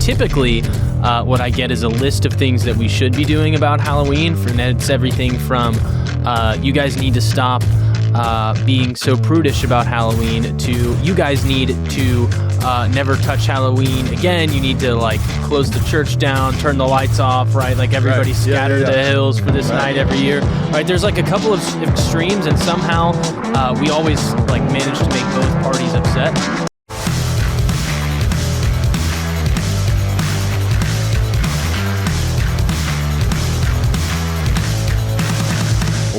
typically what I get is a list of things that we should be doing about Halloween. And it's everything from you guys need to stop being so prudish about Halloween to you guys need to never touch Halloween again. You need to like close the church down, turn the lights off, right? Like everybody scatter the hills for this night every year, right? There's like a couple of extremes, and somehow we always like manage to make both parties upset.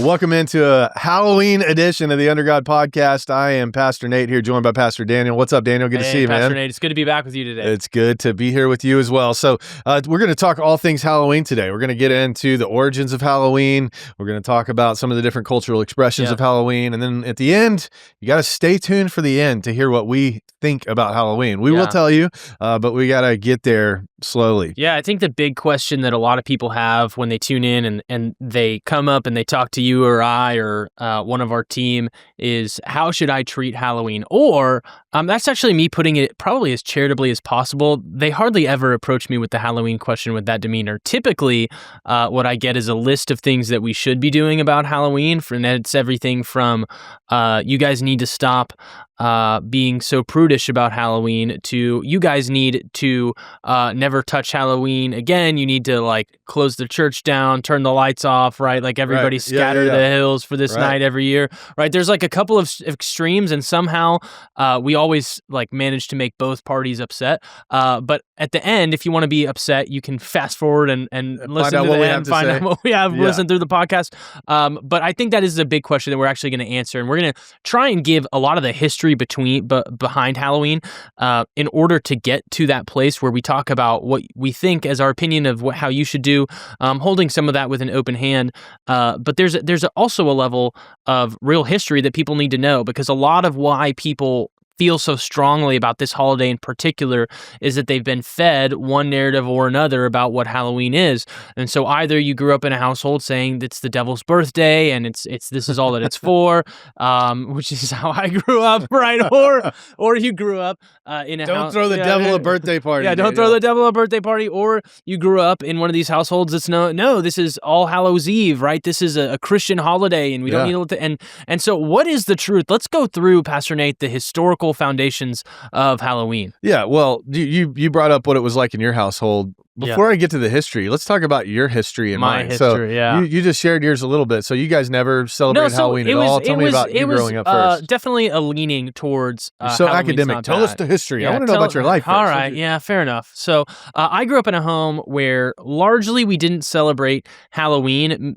Welcome into a Halloween edition of the Under God Podcast. I am Pastor Nate here, joined by Pastor Daniel. What's up, Daniel? Good to see you, Pastor man. Nate, it's good to be back with you today. It's good to be here with you as well. So we're going to talk all things Halloween today. We're going to get into the origins of Halloween. We're going to talk about some of the different cultural expressions of Halloween. And then at the end, you got to stay tuned for the end to hear what we think about Halloween. We will tell you, but we got to get there slowly. Yeah, I think the big question that a lot of people have when they tune in and they come up and they talk to you or I or one of our team is, how should I treat Halloween? Or that's actually me putting it probably as charitably as possible. They hardly ever approach me with the Halloween question with that demeanor. Typically, what I get is a list of things that we should be doing about Halloween. And it's everything from you guys need to stop being so prudish about Halloween to you guys need to never touch Halloween again. You need to like close the church down, turn the lights off, right? Like everybody scatter the hills for this night every year, right? There's like a couple of extremes, and somehow we always like manage to make both parties upset. But at the end, if you want to be upset, you can fast forward and listen to the end, find out what we have, listen through the podcast. But I think that is a big question that we're actually going to answer, and we're going to try and give a lot of the history behind Halloween in order to get to that place where we talk about what we think as our opinion of how you should do, holding some of that with an open hand. But there's also a level of real history that people need to know, because a lot of why people feel so strongly about this holiday in particular is that they've been fed one narrative or another about what Halloween is. And so either you grew up in a household saying it's the devil's birthday and it's this is all that it's for, which is how I grew up, right? Or you grew up in a house. Don't throw the devil a birthday party. Yeah, don't throw the devil a birthday party. Or you grew up in one of these households that's no, this is All Hallows Eve, right? This is a Christian holiday, and we don't need to. And so, what is the truth? Let's go through, Pastor Nate, the historical foundations of Halloween. Yeah, well, you brought up what it was like in your household. Before I get to the history, let's talk about your history and mine. History, so you just shared yours a little bit. So you guys never celebrated Halloween at all? Tell me about you growing up first. Definitely a leaning towards so academic. Tell us the history. I want to know about your life first. All right, fair enough. So I grew up in a home where largely we didn't celebrate Halloween.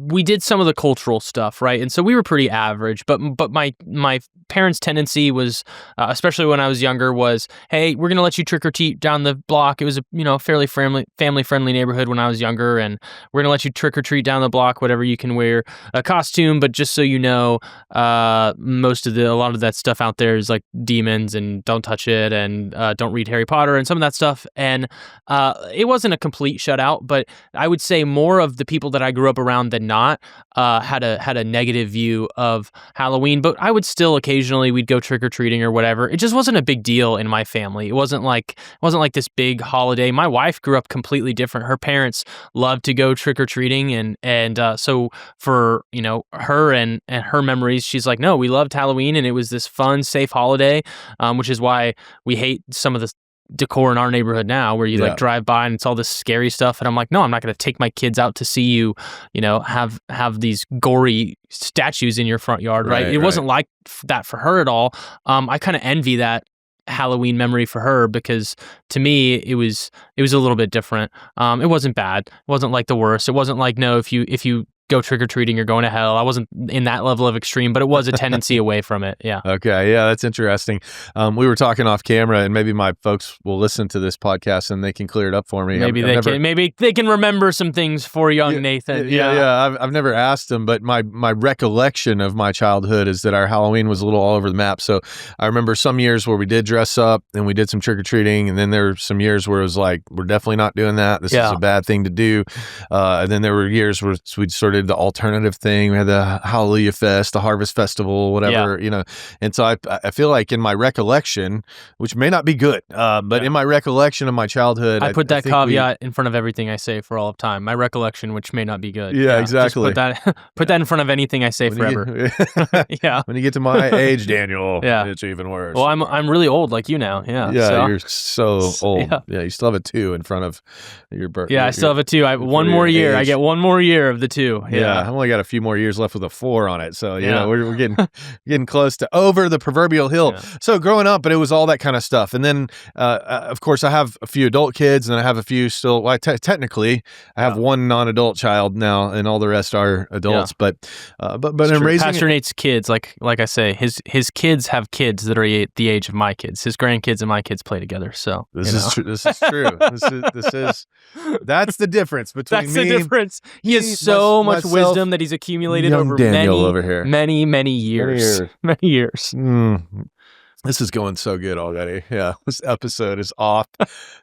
We did some of the cultural stuff, right? And so we were pretty average. But my parents' tendency was, especially when I was younger, was, hey, we're going to let you trick or treat down the block. It was a fairly family-friendly neighborhood when I was younger, and we're going to let you trick or treat down the block, whatever you can wear a costume, but just so you know, a lot of that stuff out there is like demons and don't touch it and don't read Harry Potter and some of that stuff. And it wasn't a complete shutout, but I would say more of the people that I grew up around than not had a negative view of Halloween. But I would still occasionally, we'd go trick-or-treating or whatever. It just wasn't a big deal in my family. It wasn't like this big holiday. My wife grew up completely different. Her parents loved to go trick-or-treating, and so for her and her memories, she's like, no, we loved Halloween, and it was this fun, safe holiday, which is why we hate some of the decor in our neighborhood now, where you like drive by and it's all this scary stuff, and I'm like, no, I'm not going to take my kids out to see you have these gory statues in your front yard, right? It wasn't like that for her at all. I kind of envy that Halloween memory for her, because to me it was a little bit different. It wasn't bad. It wasn't like the worst. It wasn't like, no, if you go trick-or-treating, you're going to hell. I wasn't in that level of extreme, but it was a tendency away from it. Yeah. Okay. Yeah, that's interesting. We were talking off camera, and maybe my folks will listen to this podcast and they can clear it up for me. Maybe they can remember some things for young Nathan. Yeah. I've never asked them, but my recollection of my childhood is that our Halloween was a little all over the map. So I remember some years where we did dress up and we did some trick-or-treating, and then there were some years where it was like, we're definitely not doing that. This is a bad thing to do. And then there were years where we'd sort started the alternative thing. We had the Hallelujah Fest, the Harvest Festival, whatever, And so I feel like in my recollection, which may not be good, but in my recollection of my childhood, I put that caveat in front of everything I say for all of time. My recollection, which may not be good. Yeah, exactly. Just put that in front of anything I say forever. When you get to my age, Daniel, it's even worse. Well, I'm really old like you now. Yeah. Yeah, you're so old. Yeah, you still have a 2 in front of your birth. Yeah, I still have a 2. One more year. Age. I get 1 more year of the 2. Yeah, I've only got a few more years left with a 4 on it. So, we're getting close to over the proverbial hill. Yeah. So growing up, but it was all that kind of stuff. And then, of course, I have a few adult kids and I have a few still, technically, I have 1 non-adult child now and all the rest are adults. Yeah. But in raising Pastor Nate's kids, like I say, his kids have kids that are the age of my kids. His grandkids and my kids play together. So this is true. This is true. That's the difference between That's the difference. He has so much wisdom that he's accumulated over many years. Many years. This is going so good already. Yeah, this episode is off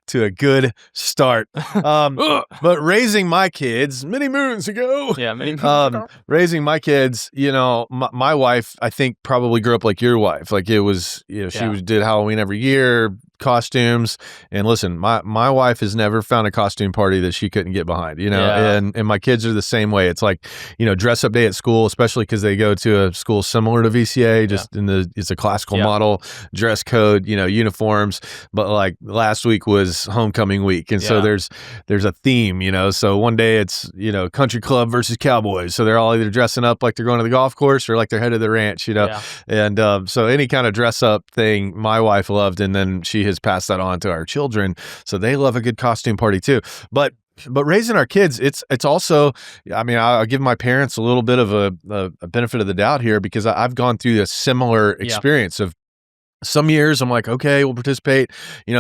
to a good start. But raising my kids many moons ago. Yeah, many moons ago. Raising my kids, my wife, I think probably grew up like your wife. Like it was, she did Halloween every year, costumes. And listen, my wife has never found a costume party that she couldn't get behind, and my kids are the same way. It's like, dress up day at school, especially because they go to a school similar to VCA, just it's a classical model, dress code, uniforms. But like last week was homecoming week. And so there's a theme, so one day it's, country club versus cowboys. So they're all either dressing up like they're going to the golf course or like they're headed to the ranch, And so any kind of dress up thing my wife loved. And then she has passed that on to our children. So they love a good costume party too. But raising our kids, it's also, I'll give my parents a little bit of a benefit of the doubt here because I've gone through a similar experience of some years I'm like, okay, we'll participate.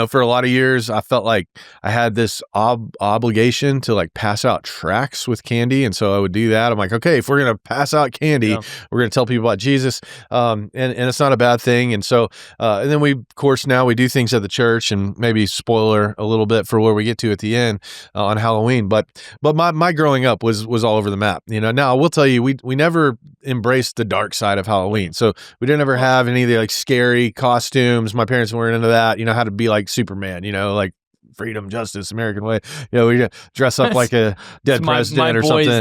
For a lot of years, I felt like I had this obligation to like pass out tracts with candy. And so I would do that. I'm like, okay, if we're going to pass out candy, we're going to tell people about Jesus. And it's not a bad thing. And so, and then we, of course, now we do things at the church and maybe spoiler a little bit for where we get to at the end on Halloween. But my growing up was all over the map. Now I will tell you, we never embraced the dark side of Halloween. So we didn't ever have any of the like scary costumes. My parents weren't into that, how to be like Superman, like freedom, justice, American way. We dress up like a dead president or something. My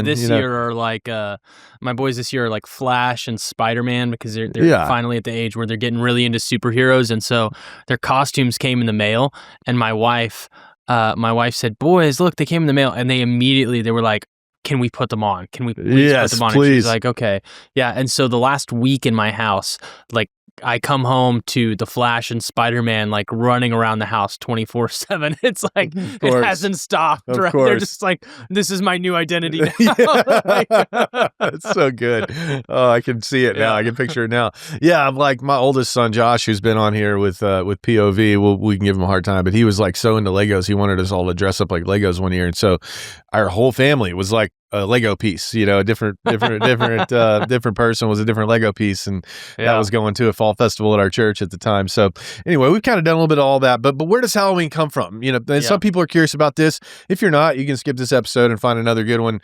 boys this year are like Flash and Spider-Man because they're finally at the age where they're getting really into superheroes. And so their costumes came in the mail. And my wife said, boys, look, they came in the mail. And they were like, can we put them on? Can we please put them on? Please. And she's like, okay. Yeah. And so the last week in my house, like, I come home to the Flash and Spider-Man like running around the house 24/7. It's like it hasn't stopped. Right? They're just like, this is my new identity now. It's so good. Oh, I can see it now. I can picture it now. Yeah, I'm like my oldest son Josh, who's been on here with POV. We can give him a hard time, but he was like so into Legos. He wanted us all to dress up like Legos one year, and so our whole family was like a Lego piece, a different person was a different Lego piece. And that was going to a fall festival at our church at the time. So anyway, we've kind of done a little bit of all that, but where does Halloween come from? And some people are curious about this. If you're not, you can skip this episode and find another good one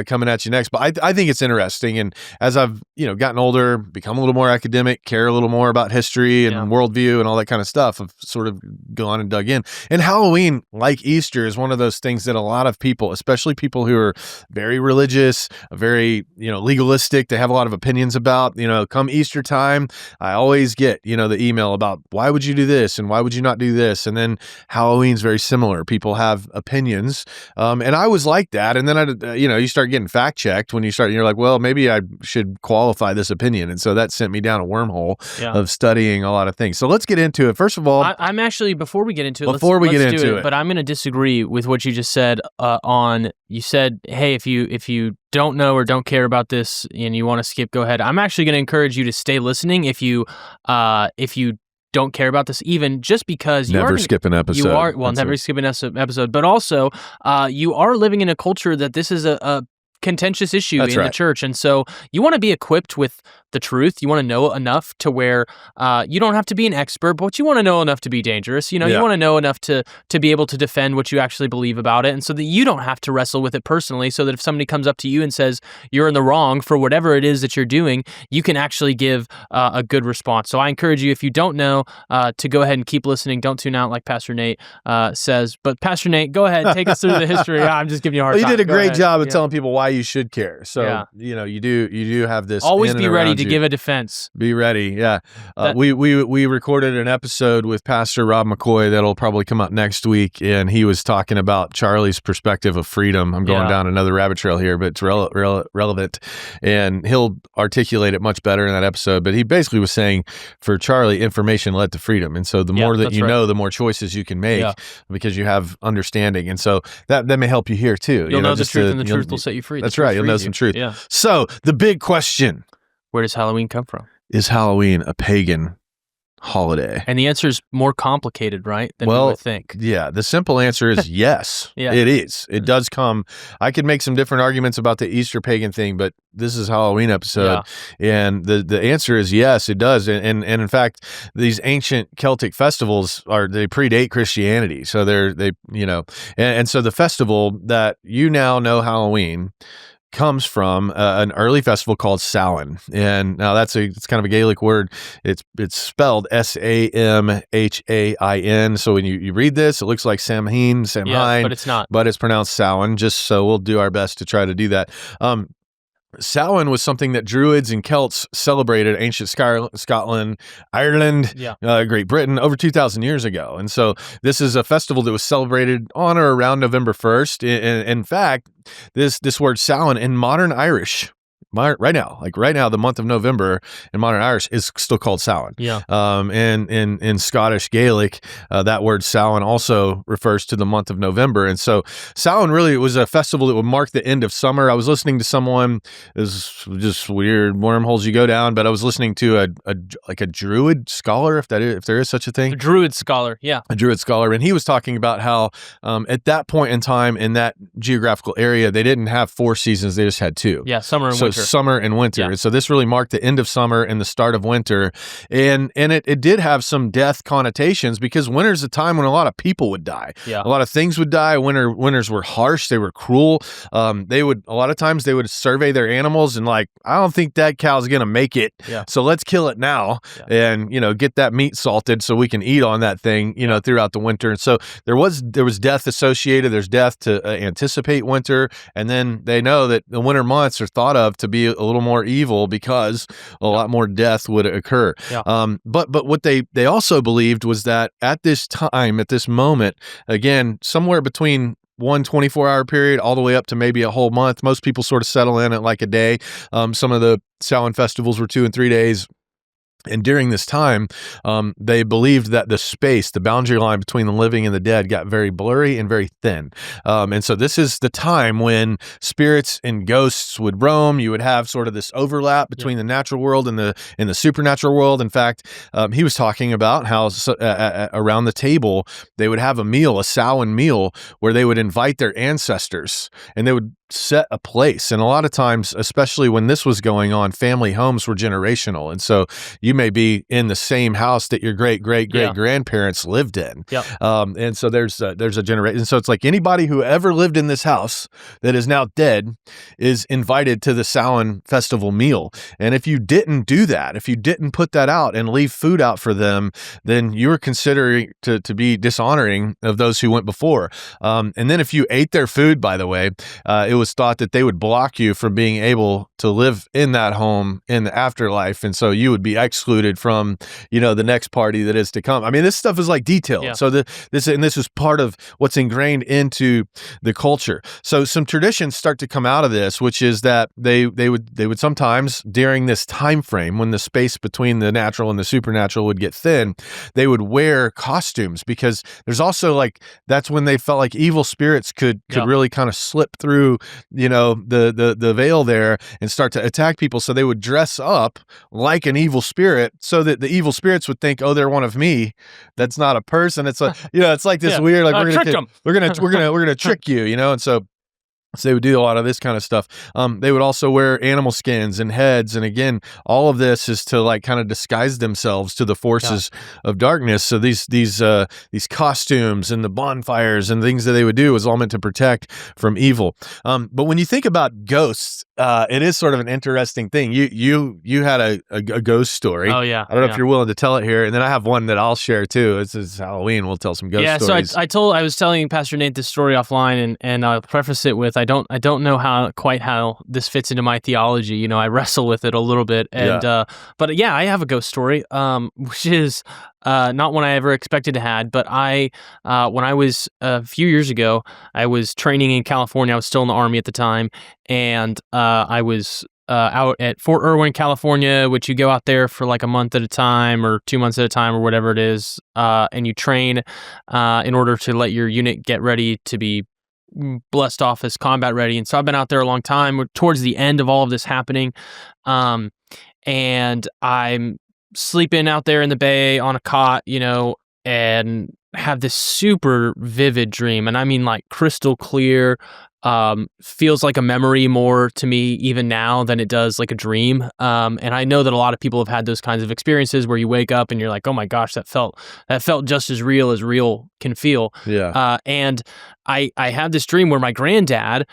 coming at you next. But I think it's interesting. And as I've, gotten older, become a little more academic, care a little more about history and worldview and all that kind of stuff, I've sort of gone and dug in. And Halloween, like Easter, is one of those things that a lot of people, especially people who are very religious, very, legalistic, they have a lot of opinions about, come Easter time, I always get, the email about why would you do this and why would you not do this? And then Halloween's very similar. People have opinions. And I was like that. And then you start getting fact checked when you're like, well, maybe I should qualify this opinion. And so that sent me down a wormule of studying a lot of things. So let's get into it. First of all, I'm actually, before we get into it, let's do it. But I'm going to disagree with what you just said you said, hey, if you don't know or don't care about this and you want to skip, go ahead. I'm actually going to encourage you to stay listening if you don't care about this, even just because never skip an episode. Never skip an episode. But also, you are living in a culture that this is a contentious issue That's in right. the church. And so you want to be equipped with the truth. You want to know enough to where you don't have to be an expert, but you want to know enough to be dangerous. You Yeah. want to know enough to be able to defend what you actually believe about it, and so that you don't have to wrestle with it personally, so that if somebody comes up to you and says you're in the wrong for whatever it is that you're doing, you can actually give a good response. So I encourage you, if you don't know, to go ahead and keep listening. Don't tune out like Pastor Nate says. But Pastor Nate, go ahead, take us through the history. I'm just giving you a hard Well, time. you did a Go great ahead. job of Yeah. telling people why you should care. So, Yeah. you do have this. Always in be and ready around to you. give a defense. Be ready. Yeah. We recorded an episode with Pastor Rob McCoy that'll probably come out next week. And he was talking about Charlie's perspective of freedom. I'm going down another rabbit trail here, but it's relevant. And he'll articulate it much better in that episode. But he basically was saying for Charlie, information led to freedom. And so the more that you know, the more choices you can make because you have understanding. And so that may help you here too. You'll know the truth, and the truth will set you free. That's right. You'll know some truth. Yeah. So the big question: where does Halloween come from? Is Halloween a pagan holiday? And the answer is more complicated, right, than you would think. Yeah, the simple answer is yes. It is. It does come. I could make some different arguments about the Easter pagan thing, but this is a Halloween episode, and the answer is yes, it does. And in fact, these ancient Celtic festivals they predate Christianity, so and so the festival that you now know, Halloween, comes from an early festival called Samhain, and now it's kind of a Gaelic word. It's spelled Samhain. So when you read this, it looks like Samhain, but it's not. But it's pronounced Samhain. Just so we'll do our best to try to do that. Samhain was something that Druids and Celts celebrated ancient Scotland, Ireland, Great Britain over 2,000 years ago. And so this is a festival that was celebrated on or around November 1st. In fact, this word Samhain in modern Irish, right now, the month of November in modern Irish is still called Samhain. Yeah. And in Scottish Gaelic, that word Samhain also refers to the month of November. And so Samhain really was a festival that would mark the end of summer. I was listening to someone, this is just weird wormholes you go down, but I was listening to a Druid scholar, if there is such a thing. A Druid scholar, yeah. A Druid scholar. And he was talking about how at that point in time in that geographical area, they didn't have 4 seasons, they just had 2. Yeah, summer and winter. Summer and winter. Yeah. And so this really marked the end of summer and the start of winter. And it did have some death connotations, because winter's a time when a lot of people would die. Yeah. A lot of things would die. Winters were harsh. They were cruel. A lot of times they would survey their animals and I don't think that cow's going to make it. Yeah. So let's kill it now and, get that meat salted so we can eat on that thing, throughout the winter. And so there was death associated. There's death to anticipate winter. And then they know that the winter months are thought of to be a little more evil because a lot more death would occur. Yeah. But what they also believed was that at this time, at this moment, again, somewhere between 24-hour period all the way up to maybe a whole month, most people sort of settle in at like a day. Some of the Samhain festivals were 2 and 3 days. And during this time, they believed that the boundary line between the living and the dead got very blurry and very thin. And so this is the time when spirits and ghosts would roam. You would have sort of this overlap between the natural world and the supernatural world. In fact, he was talking about how around the table, they would have a Samhain meal, where they would invite their ancestors and they would set a place. And a lot of times, especially when this was going on, family homes were generational. And so you may be in the same house that your great-great-great-grandparents lived in. Yep. And so there's a generation. So it's like anybody who ever lived in this house that is now dead is invited to the Samhain festival meal. And if you didn't do that, if you didn't put that out and leave food out for them, then you were considering to be dishonoring of those who went before. And then if you ate their food, by the way, it was thought that they would block you from being able to live in that home in the afterlife. And so you would be excluded from, the next party that is to come. I mean, this stuff is detailed. Yeah. So this is part of what's ingrained into the culture. So some traditions start to come out of this, which is that they would sometimes, during this time frame when the space between the natural and the supernatural would get thin, they would wear costumes, because there's also that's when they felt like evil spirits could really kind of slip through the veil there and start to attack people. So they would dress up like an evil spirit, so that the evil spirits would think, oh, they're one of me. That's not a person. It's it's like this weird, we're gonna trick you, and so So they would do a lot of this kind of stuff. They would also wear animal skins and heads. And again, all of this is to like kind of disguise themselves to the forces of darkness. So these costumes and the bonfires and things that they would do was all meant to protect from evil. But when you think about ghosts, it is sort of an interesting thing. You had a ghost story. Oh yeah. I don't know if you're willing to tell it here. And then I have one that I'll share too. It's Halloween. We'll tell some ghost stories. So I was telling Pastor Nate this story offline, and I'll preface it with I don't know how this fits into my theology. You know, I wrestle with it a little bit, and but yeah, I have a ghost story, which is not one I ever expected to have. But when I was a few years ago, I was training in California. I was still in the Army at the time, and I was out at Fort Irwin, California, which you go out there for like a month at a time or 2 months at a time or whatever it is, and you train in order to let your unit get ready to be blessed off as combat ready. And so I've been out there a long time. We're towards the end of all of this happening, and I'm sleeping out there in the bay on a cot, you know, and have this super vivid dream, and I mean like crystal clear. Feels like a memory more to me even now than it does like a dream. And I know that a lot of people have had those kinds of experiences where you wake up and you're like, oh my gosh, that felt just as real can feel. Yeah. And I had this dream where my granddad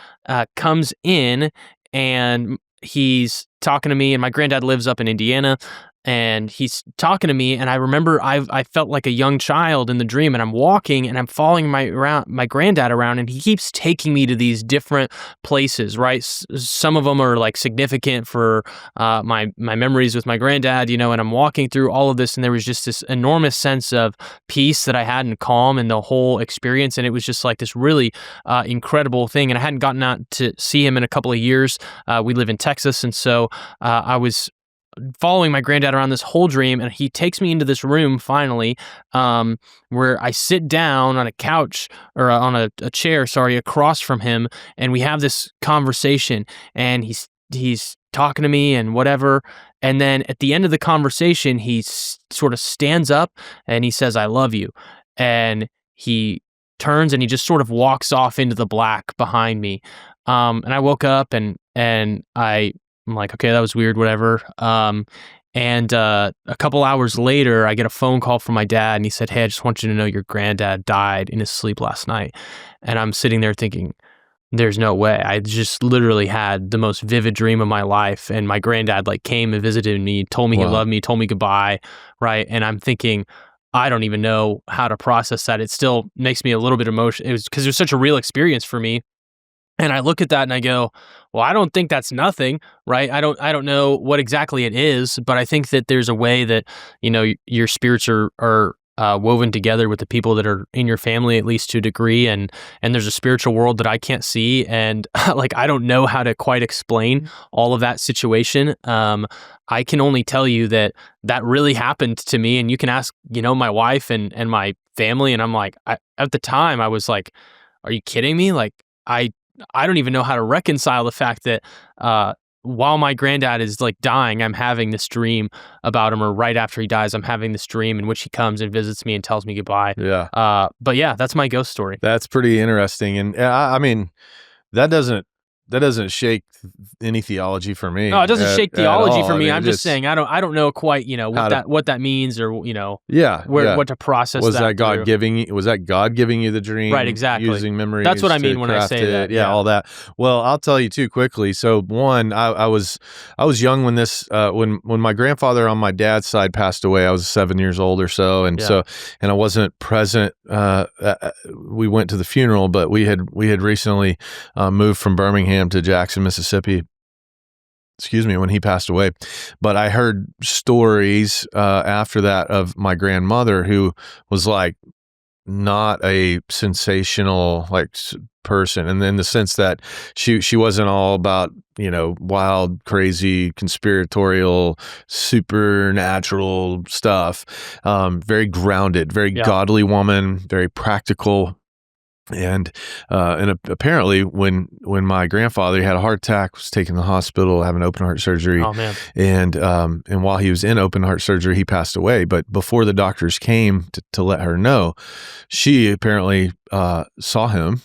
comes in and he's talking to me, and my granddad lives up in Indiana. And he's talking to me, and I remember I felt like a young child in the dream, and I'm walking and I'm following my granddad around, and he keeps taking me to these different places, right? Some of them are like significant for my memories with my granddad, you know, and I'm walking through all of this, and there was just this enormous sense of peace that I had and calm in the whole experience, and it was just like this really incredible thing, and I hadn't gotten out to see him in a couple of years. We live in Texas, and so I was following my granddad around this whole dream, and he takes me into this room finally, where I sit down on a couch or on a chair, across from him, and we have this conversation, and he's talking to me and whatever, and then at the end of the conversation, he sort of stands up and he says, "I love you," and he turns and he just sort of walks off into the black behind me, and I woke up and I'm like, okay, that was weird, whatever. And a couple hours later, I get a phone call from my dad, and he said, "Hey, I just want you to know your granddad died in his sleep last night." And I'm sitting there thinking, there's no way. I just literally had the most vivid dream of my life, and my granddad like came and visited me, told me he loved me, told me goodbye, right? And I'm thinking, I don't even know how to process that. It still makes me a little bit emotional. It was because it was such a real experience for me. And I look at that and I go, well, I don't think that's nothing, right? I don't know what exactly it is, but I think that there's a way that, you know, your spirits are woven together with the people that are in your family, at least to a degree, and there's a spiritual world that I can't see, and like I don't know how to quite explain all of that situation. I can only tell you that really happened to me, and you can ask, you know, my wife and my family, and I'm like, at the time I was like, are you kidding me? Like I don't even know how to reconcile the fact that while my granddad is like dying, I'm having this dream about him, or right after he dies, I'm having this dream in which he comes and visits me and tells me goodbye. Yeah. But yeah, that's my ghost story. That's pretty interesting. And I mean, that doesn't shake any theology for me. No, it doesn't shake theology for me. I mean, I'm just saying I don't know quite, you know, what that means, or you know, what to process. Was that God giving you? Was that God giving you the dream? Right, exactly. Using memories. That's what I mean when I say that. Yeah, all that. Well, I'll tell you too quickly. So one, I was young when this when my grandfather on my dad's side passed away. I was 7 years old or so, and I wasn't present. We went to the funeral, but we had recently moved from Birmingham to Jackson, Mississippi, when he passed away. But I heard stories after that of my grandmother, who was like not a sensational like person, and in the sense that she wasn't all about, you know, wild, crazy, conspiratorial, supernatural stuff. Very grounded, very godly woman, very practical. And apparently when my grandfather had a heart attack, was taken to the hospital, having open heart surgery. Oh man! And while he was in open heart surgery, he passed away. But before the doctors came to let her know, she apparently saw him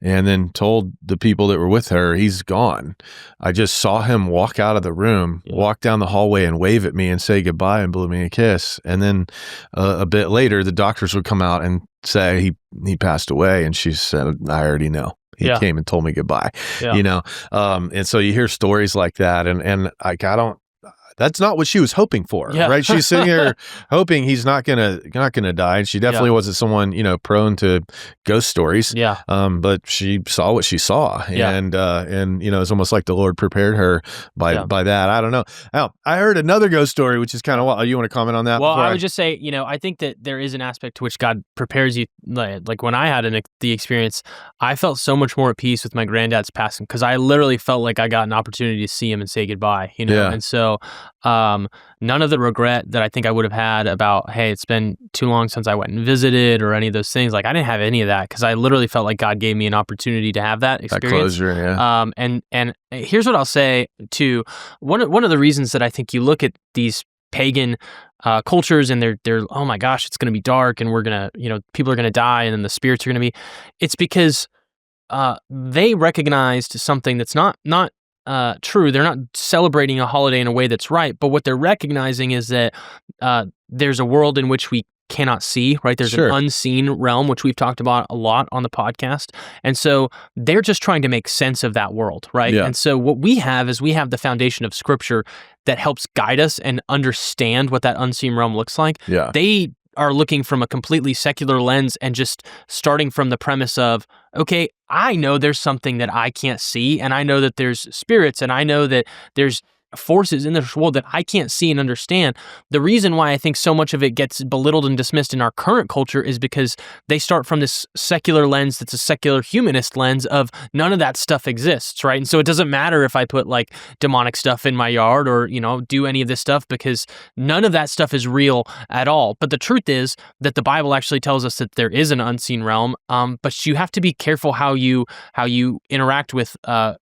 and then told the people that were with her, he's gone. I just saw him walk out of the room, walk down the hallway and wave at me and say goodbye and blew me a kiss. And then a bit later, the doctors would come out and say he passed away. And she said, I already know. He came and told me goodbye, and so you hear stories like that. And I don't, that's not what she was hoping for, right? She's sitting here hoping he's not gonna die, and she definitely wasn't someone prone to ghost stories. But she saw what she saw, and it's almost like the Lord prepared her by that. I don't know. Now, I heard another ghost story, which is kind of wild. You want to comment on that? Well, I would just say, I think that there is an aspect to which God prepares you. Like when I had the experience, I felt so much more at peace with my granddad's passing because I literally felt like I got an opportunity to see him and say goodbye. And so. None of the regret that I think I would have had about, hey, it's been too long since I went and visited or any of those things. Like I didn't have any of that because I literally felt like God gave me an opportunity to have that experience. That closure, and here's what I'll say too. One of the reasons that I think you look at these pagan cultures and they're oh my gosh, it's going to be dark and we're gonna people are gonna die and then the spirits are gonna be. It's because they recognized something that's not true. They're not celebrating a holiday in a way that's right, but what they're recognizing is that there's a world in which we cannot see, right? There's an unseen realm, which we've talked about a lot on the podcast. And so they're just trying to make sense of that world, right? And so what we have is we have the foundation of Scripture that helps guide us and understand what that unseen realm looks like. They are looking from a completely secular lens and just starting from the premise of, okay, I know there's something that I can't see, and I know that there's spirits, and I know that there's forces in this world that I can't see and understand. The reason why I think so much of it gets belittled and dismissed in our current culture is because they start from this secular lens that's a secular humanist lens of none of that stuff exists, right? And so it doesn't matter if I put like demonic stuff in my yard or, do any of this stuff because none of that stuff is real at all. But the truth is that the Bible actually tells us that there is an unseen realm, but you have to be careful how you interact with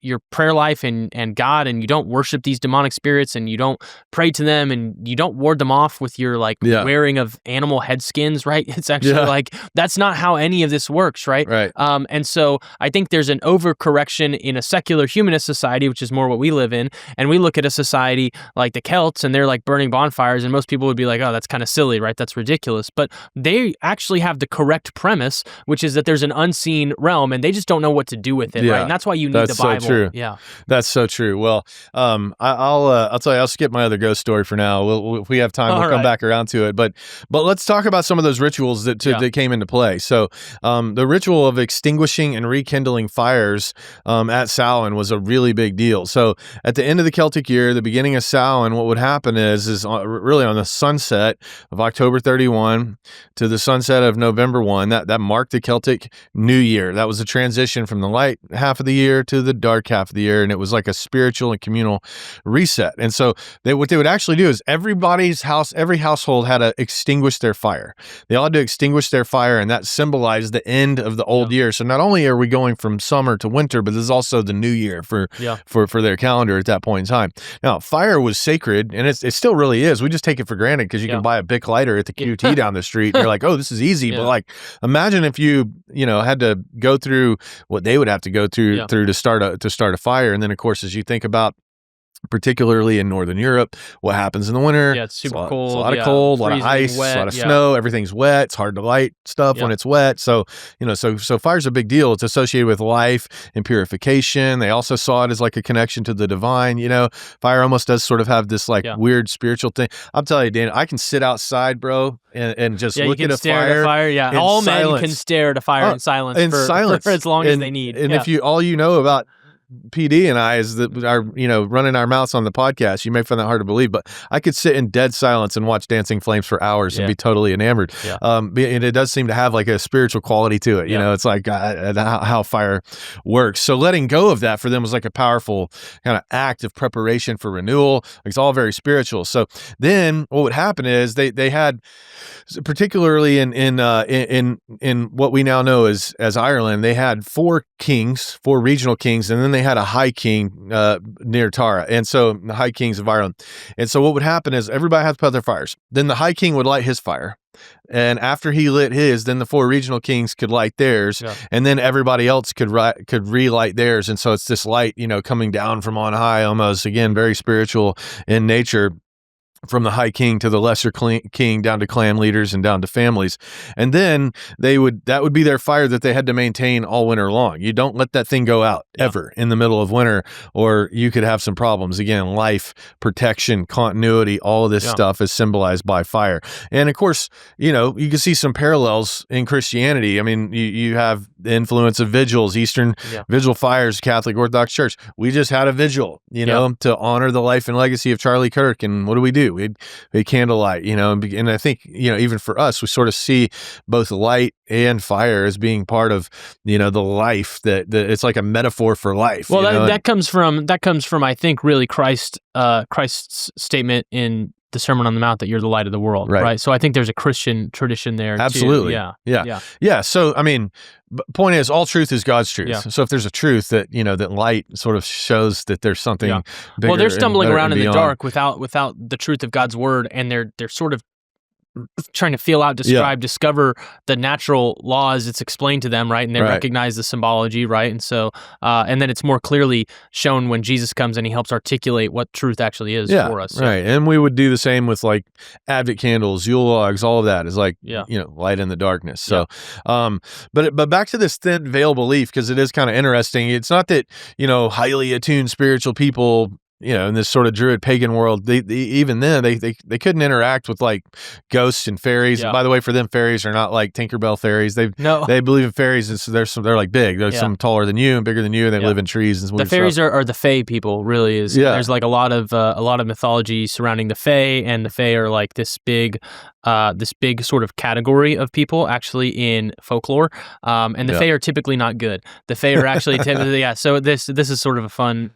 your prayer life and God, and you don't worship these demonic spirits and you don't pray to them and you don't ward them off with your wearing of animal head skins, right? It's actually that's not how any of this works, right? And so I think there's an overcorrection in a secular humanist society, which is more what we live in, and we look at a society like the Celts and they're like burning bonfires, and most people would be like, oh, that's kind of silly, right? That's ridiculous. But they actually have the correct premise, which is that there's an unseen realm and they just don't know what to do with it, right? And that's why you need the Bible. True. Yeah, that's so true. Well, I'll tell you, I'll skip my other ghost story for now. If we have time, we'll come back around to it. But let's talk about some of those rituals that came into play. So the ritual of extinguishing and rekindling fires at Samhain was a really big deal. So at the end of the Celtic year, the beginning of Samhain, what would happen is really on the sunset of October 31 to the sunset of November 1, that marked the Celtic New Year. That was a transition from the light half of the year to the dark half of the year, and it was like a spiritual and communal reset. And so what they would actually do is every household had to extinguish their fire. They all had to extinguish their fire, and that symbolized the end of the old year. So not only are we going from summer to winter, but this is also the new year for their calendar at that point in time. Now, fire was sacred, and it still really is. We just take it for granted because you can buy a Bic lighter at the QT down the street, and you're like, oh, this is easy. But like, imagine if you had to go through what they would have to go through to start a fire. And then, of course, as you think about, particularly in Northern Europe, what happens in the winter? Yeah, it's super cold. It's a lot of cold, a lot of ice, wet, a lot of snow. Everything's wet. It's hard to light stuff when it's wet. So, so fire's a big deal. It's associated with life and purification. They also saw it as like a connection to the divine. Fire almost does sort of have this weird spiritual thing. I'm telling you, Dan, I can sit outside, bro, and just look at a fire. Yeah, all men can stare at a fire in silence for as long as they need. And if all you know about PD and I is that are running our mouths on the podcast, you may find that hard to believe, but I could sit in dead silence and watch Dancing Flames for hours and be totally enamored. And it does seem to have like a spiritual quality to it. It's like how fire works. So letting go of that for them was like a powerful kind of act of preparation for renewal. It's all very spiritual. So then what would happen is they had, particularly in what we now know as Ireland, they had four regional kings, and then they they had a high king near Tara, and so the high kings of Ireland. And so what would happen is everybody had to put their fires. Then the high king would light his fire. And after he lit his, then the 4 regional kings could light theirs, and then everybody else could relight theirs. And so it's this light, coming down from on high, almost, again, very spiritual in nature, from the high king to the lesser king, down to clan leaders and down to families. And then that would be their fire that they had to maintain all winter long. You don't let that thing go out ever in the middle of winter, or you could have some problems. Again, life, protection, continuity, all of this stuff is symbolized by fire. And of course, you can see some parallels in Christianity. I mean, you have the influence of vigils, Eastern vigil fires, Catholic Orthodox Church. We just had a vigil, to honor the life and legacy of Charlie Kirk. And what do? We candlelight, and I think, even for us, we sort of see both light and fire as being part of, the life that it's like a metaphor for life. Well, that comes from, I think, really Christ's statement in the Sermon on the Mount that you're the light of the world, right? So I think there's a Christian tradition there. Absolutely. Too. Yeah. So, I mean, point is, all truth is God's truth. Yeah. So if there's a truth that, that light sort of shows that there's something bigger. Well, they're stumbling around in the beyond. dark without the truth of God's word, and they're sort of trying to feel out, describe, discover the natural laws it's explained to them, right? And they recognize the symbology, right? And so, and then it's more clearly shown when Jesus comes and he helps articulate what truth actually is for us. Right. And we would do the same with like Advent candles, Yule logs, all of that is like, light in the darkness. So, but back to this thin veil belief, because it is kind of interesting. It's not that, highly attuned spiritual people, in this sort of druid pagan world, they even then they couldn't interact with like ghosts and fairies. And by the way, for them, fairies are not like Tinkerbell fairies. They believe in fairies, and so they're like big. There's some taller than you and bigger than you, and they live in trees and the fairies are the Fae people. Really is. There's like a lot of mythology surrounding the Fae, and the Fae are like this big sort of category of people actually in folklore. And the Fae are typically not good. The Fae are actually typically So this is sort of a fun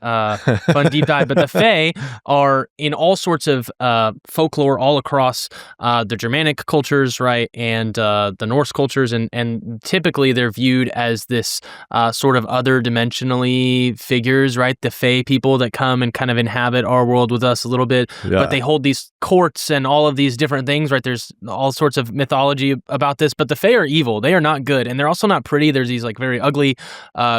deep dive. But the Fae are in all sorts of folklore all across the Germanic cultures, right, and the Norse cultures, and typically they're viewed as this sort of other dimensionally figures, right? The Fae people that come and kind of inhabit our world with us a little bit, but they hold these courts and all of these different things, right? There's all sorts of mythology about this, but the Fae are evil. They are not good, and they're also not pretty. There's these like very ugly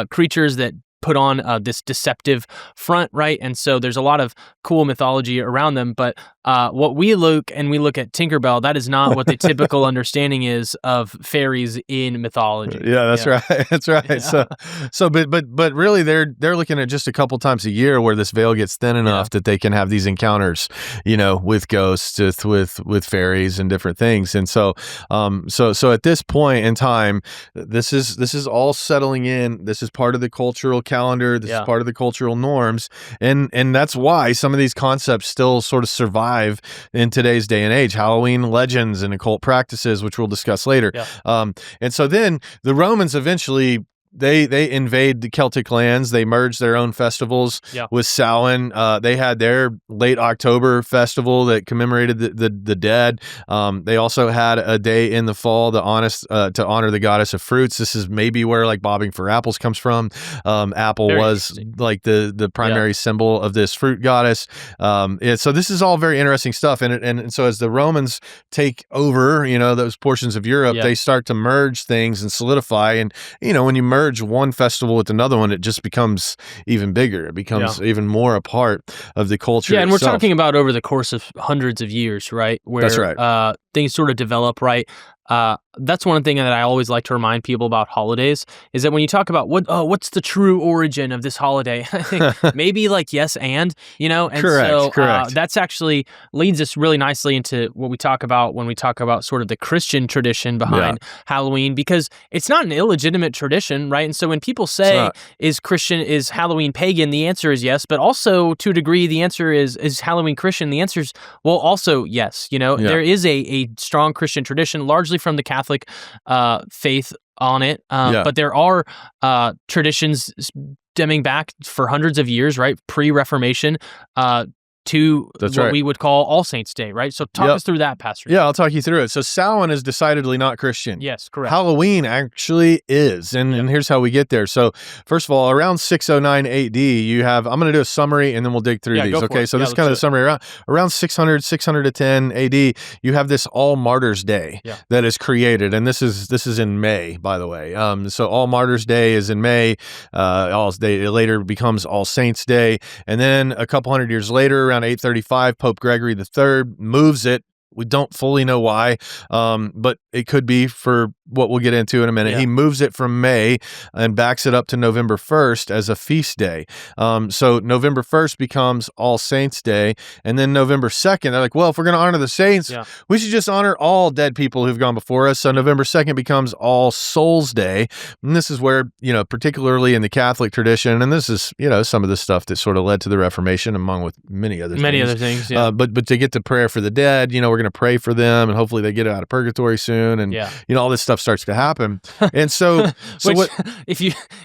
creatures that put on this deceptive front, right? And so there's a lot of cool mythology around them, but what we look at Tinkerbell, that is not what the typical understanding is of fairies in mythology. Yeah, that's right. That's right. Yeah. So, but really, they're looking at just a couple times a year where this veil gets thin enough that they can have these encounters, with ghosts, with fairies and different things. And so at this point in time, this is all settling in. This is part of the cultural calendar. This is part of the cultural norms, and that's why some of these concepts still sort of survive in today's day and age. Halloween legends and occult practices, which we'll discuss later. And so then the Romans eventually they invade the Celtic lands. They merged their own festivals with Samhain. They had their late October festival that commemorated the dead. They also had a day in the fall to honor the goddess of fruits. This is maybe where like bobbing for apples comes from. Apple was like the primary symbol of this fruit goddess. So this is all very interesting stuff. And so as the Romans take over, those portions of Europe, they start to merge things and solidify. And when you merge one festival with another one, it just becomes even bigger. It becomes even more a part of the culture. Yeah, and we're talking about over the course of hundreds of years, right? Where that's right. Things sort of develop, right? That's one thing that I always like to remind people about holidays is that when you talk about what's the true origin of this holiday, I think maybe like yes and correct. That's actually leads us really nicely into what we talk about when we talk about sort of the Christian tradition behind Halloween, because it's not an illegitimate tradition, right? And so when people say is Halloween pagan, the answer is yes, but also to a degree the answer is Halloween Christian? The answer is well also yes. There is a strong Christian tradition, largely from the Catholic faith on it, but there are traditions stemming back for hundreds of years, right, pre-Reformation, to That's what right. we would call All Saints Day, right? So talk us through that, Pastor. Yeah, I'll talk you through it. So Samhain is decidedly not Christian. Yes, correct. Halloween actually is. And here's how we get there. So first of all, around 609 AD, you have, I'm going to do a summary and then we'll dig through these. Okay. So this is kind of the summary. Around 610 AD, you have this All Martyrs Day that is created. And this is in May, by the way. So All Martyrs Day is in May. It later becomes All Saints Day. And then a couple hundred years later, around 835, Pope Gregory III moves it. We don't fully know why, but it could be for what we'll get into in a minute. He moves it from May and backs it up to November 1st as a feast day. So November 1st becomes All Saints Day. And then November 2nd, they're like, well, if we're going to honor the saints, we should just honor all dead people who've gone before us. So November 2nd becomes All Souls Day. And this is where, particularly in the Catholic tradition, and this is, some of the stuff that sort of led to the Reformation, among with many other things. But to get to prayer for the dead, we're going to pray for them and hopefully they get out of purgatory soon. And, all this stuff starts to happen. And so, if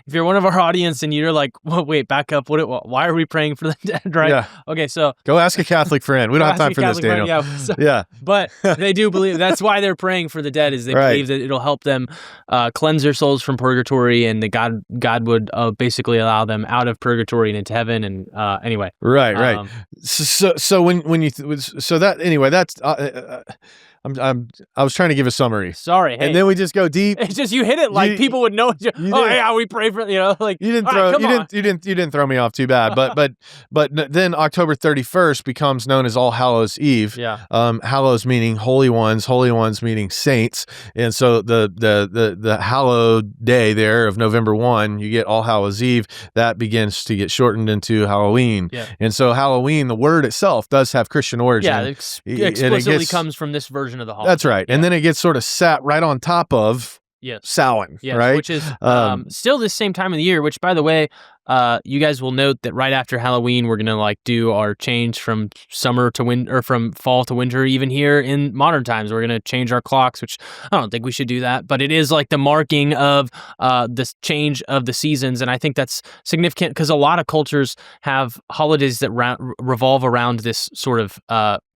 you're one of our audience and you're like, well, wait, back up. Why are we praying for the dead? Right. Yeah. Okay. So go ask a Catholic friend. We don't have time for this, Daniel. But they do believe that's why they're praying for the dead, is they believe that it'll help them cleanse their souls from purgatory, and that God would basically allow them out of purgatory and into heaven. And anyway. Right. So when you that's I was trying to give a summary. Sorry, hey. And then we just go deep. It's just you hit it like people would know. We pray for like you didn't throw me off too bad. But then October 31st becomes known as All Hallows Eve. Yeah. Hallows meaning holy ones meaning saints, and so the hallowed day there of November 1, you get All Hallows Eve. That begins to get shortened into Halloween. Yeah. And so Halloween, the word itself, does have Christian origin. Yeah, it explicitly comes from this version of the holiday. That's right. And then it gets sort of sat right on top of Samhain, right? Which is still the same time of the year, which, by the way, you guys will note that right after Halloween, we're going to do our change from summer to winter, or from fall to winter. Even here in modern times, we're going to change our clocks, which I don't think we should do that, but it is like the marking of this change of the seasons. And I think that's significant because a lot of cultures have holidays that revolve around this sort of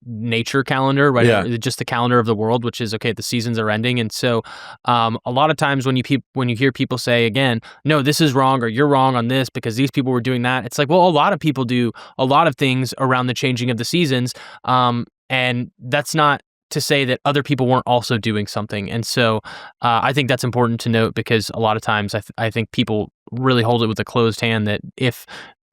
nature calendar, right? Yeah. Just the calendar of the world, which is, okay, the seasons are ending. And so a lot of times when you hear people say, again, no, this is wrong, or you're wrong on this because these people were doing that, it's like, well, a lot of people do a lot of things around the changing of the seasons. And that's not to say that other people weren't also doing something. And so I think that's important to note, because a lot of times I think people really hold it with a closed hand, that if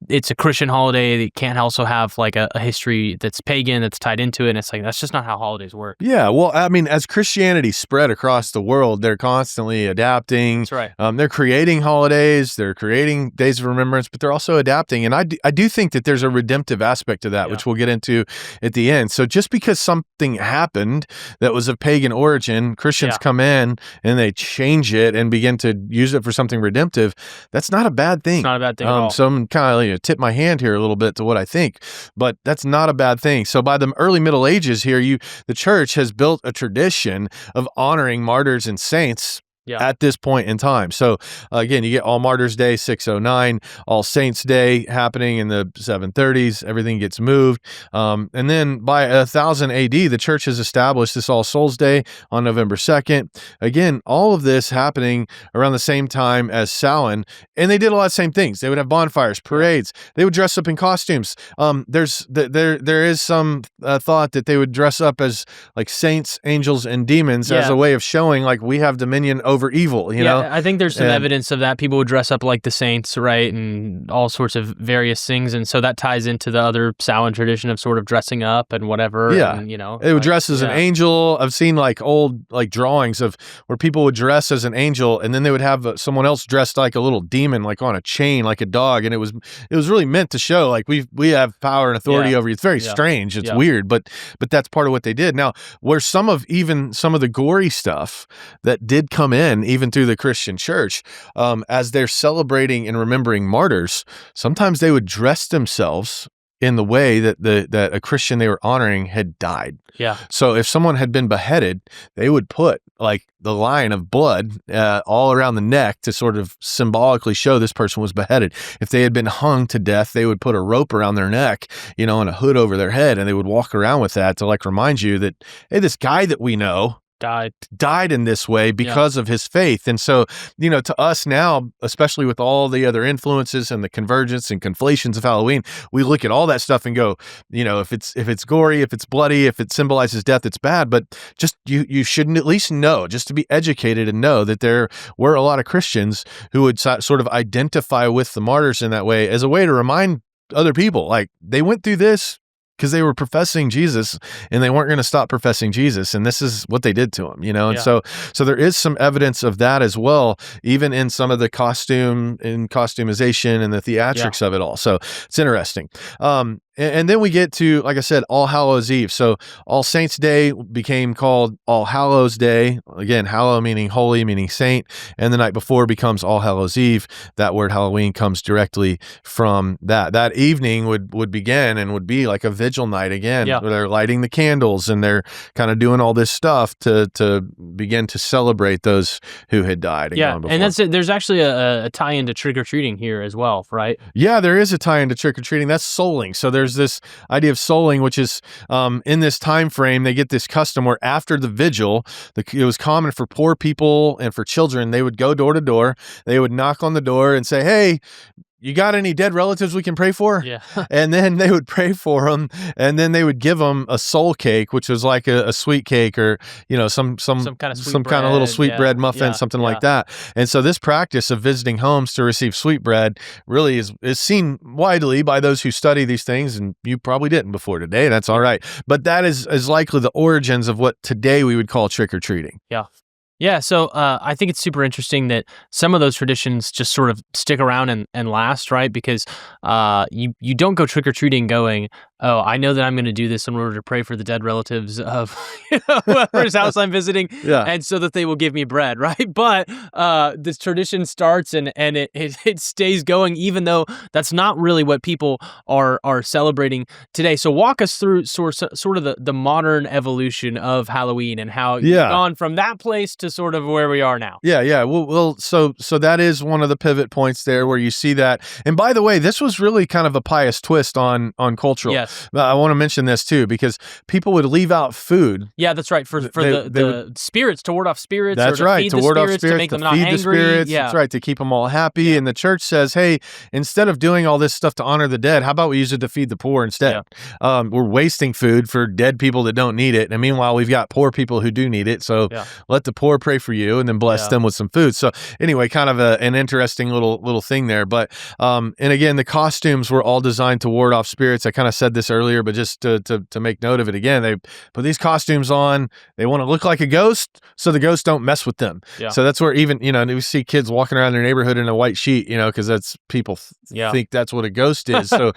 it's a Christian holiday, it can't also have like a history that's pagan that's tied into it. And it's like, that's just not how holidays work. Yeah. Well, I mean, as Christianity spread across the world, they're constantly adapting. That's right. They're creating holidays, they're creating days of remembrance, but they're also adapting. And I do think that there's a redemptive aspect to that, which we'll get into at the end. So just because something happened that was of pagan origin, Christians come in and they change it and begin to use it for something redemptive, that's not a bad thing. It's not a bad thing at all. So I'm kind of tip my hand here a little bit to what I think, but that's not a bad thing. So by the early Middle Ages here, the church has built a tradition of honoring martyrs and saints at this point in time. So again, you get All Martyrs Day, 609, All Saints Day happening in the 730s. Everything gets moved. And then by 1000 AD, the church has established this All Souls Day on November 2nd. Again, all of this happening around the same time as Samhain. And they did a lot of the same things. They would have bonfires, parades. They would dress up in costumes. There is some thought that they would dress up as like saints, angels, and demons as a way of showing like we have dominion over evil, you know? I think there's some evidence of that. People would dress up like the saints, right? And all sorts of various things. And so that ties into the other Samhain tradition of sort of dressing up and whatever. Yeah. And, it would dress as an angel. I've seen like old like drawings of where people would dress as an angel and then they would have someone else dressed like a little demon, like on a chain, like a dog. And it was really meant to show like we have power and authority over you. It's very strange. It's weird, but that's part of what they did. Now, where some of the gory stuff that did come in, even through the Christian church, as they're celebrating and remembering martyrs, sometimes they would dress themselves in the way that a Christian they were honoring had died. Yeah. So if someone had been beheaded, they would put like the line of blood all around the neck to sort of symbolically show this person was beheaded. If they had been hung to death, they would put a rope around their neck, and a hood over their head, and they would walk around with that to like remind you that, hey, this guy that we know died in this way because of his faith. And so, to us now, especially with all the other influences and the convergence and conflations of Halloween, we look at all that stuff and go, if it's gory, if it's bloody, if it symbolizes death, it's bad. But just you shouldn't at least know, just to be educated and know that there were a lot of Christians who would sort of identify with the martyrs in that way as a way to remind other people, like, they went through this because they were professing Jesus and they weren't going to stop professing Jesus. And this is what they did to him, And so there is some evidence of that as well, even in some of the costumization and the theatrics of it all. So it's interesting. And then we get to, like I said, All Hallows Eve. So All Saints Day became called All Hallows Day. Again, hallow meaning holy, meaning saint. And the night before becomes All Hallows Eve. That word Halloween comes directly from that. That evening would begin and would be like a vigil night again, where they're lighting the candles and they're kind of doing all this stuff to begin to celebrate those who had died. And there's actually a tie-in to trick-or-treating here as well, right? Yeah, there is a tie-in to trick-or-treating. That's souling. So there's this idea of souling, which is in this time frame, they get this custom where after the vigil, it was common for poor people and for children, they would go door to door, they would knock on the door and say, hey, you got any dead relatives we can pray for? Yeah. And then they would pray for them, and then they would give them a soul cake, which was like a sweet cake, or some kind of little sweet bread muffin, something like that. And so this practice of visiting homes to receive sweet bread really is seen widely by those who study these things, and you probably didn't before today. That's all right, but that is likely the origins of what today we would call trick or treating. Yeah. Yeah, so I think it's super interesting that some of those traditions just sort of stick around and last, right? Because you don't go trick-or-treating going, oh, I know that I'm going to do this in order to pray for the dead relatives of whoever's house I'm visiting, and so that they will give me bread, right? But this tradition starts and it stays going, even though that's not really what people are celebrating today. So walk us through sort of the modern evolution of Halloween and how you've gone from that place to sort of where we are now. Yeah. Well, so that is one of the pivot points there where you see that. And by the way, this was really kind of a pious twist on cultural. Yes. I want to mention this too, because people would leave out food. Yeah, that's right. For the spirits, to ward off spirits. That's right. To ward off spirits, to make them not feed angry. The spirits. Yeah. That's right. To keep them all happy. Yeah. And the church says, hey, instead of doing all this stuff to honor the dead, how about we use it to feed the poor instead? Yeah. We're wasting food for dead people that don't need it. And meanwhile, we've got poor people who do need it. So let the poor pray for you and then bless them with some food. So anyway, kind of an interesting little thing there. But, and again, the costumes were all designed to ward off spirits. I kind of said this earlier, but just to make note of it again, they put these costumes on. They want to look like a ghost, so the ghosts don't mess with them. Yeah. So that's where even, we see kids walking around their neighborhood in a white sheet, because that's people think that's what a ghost is. So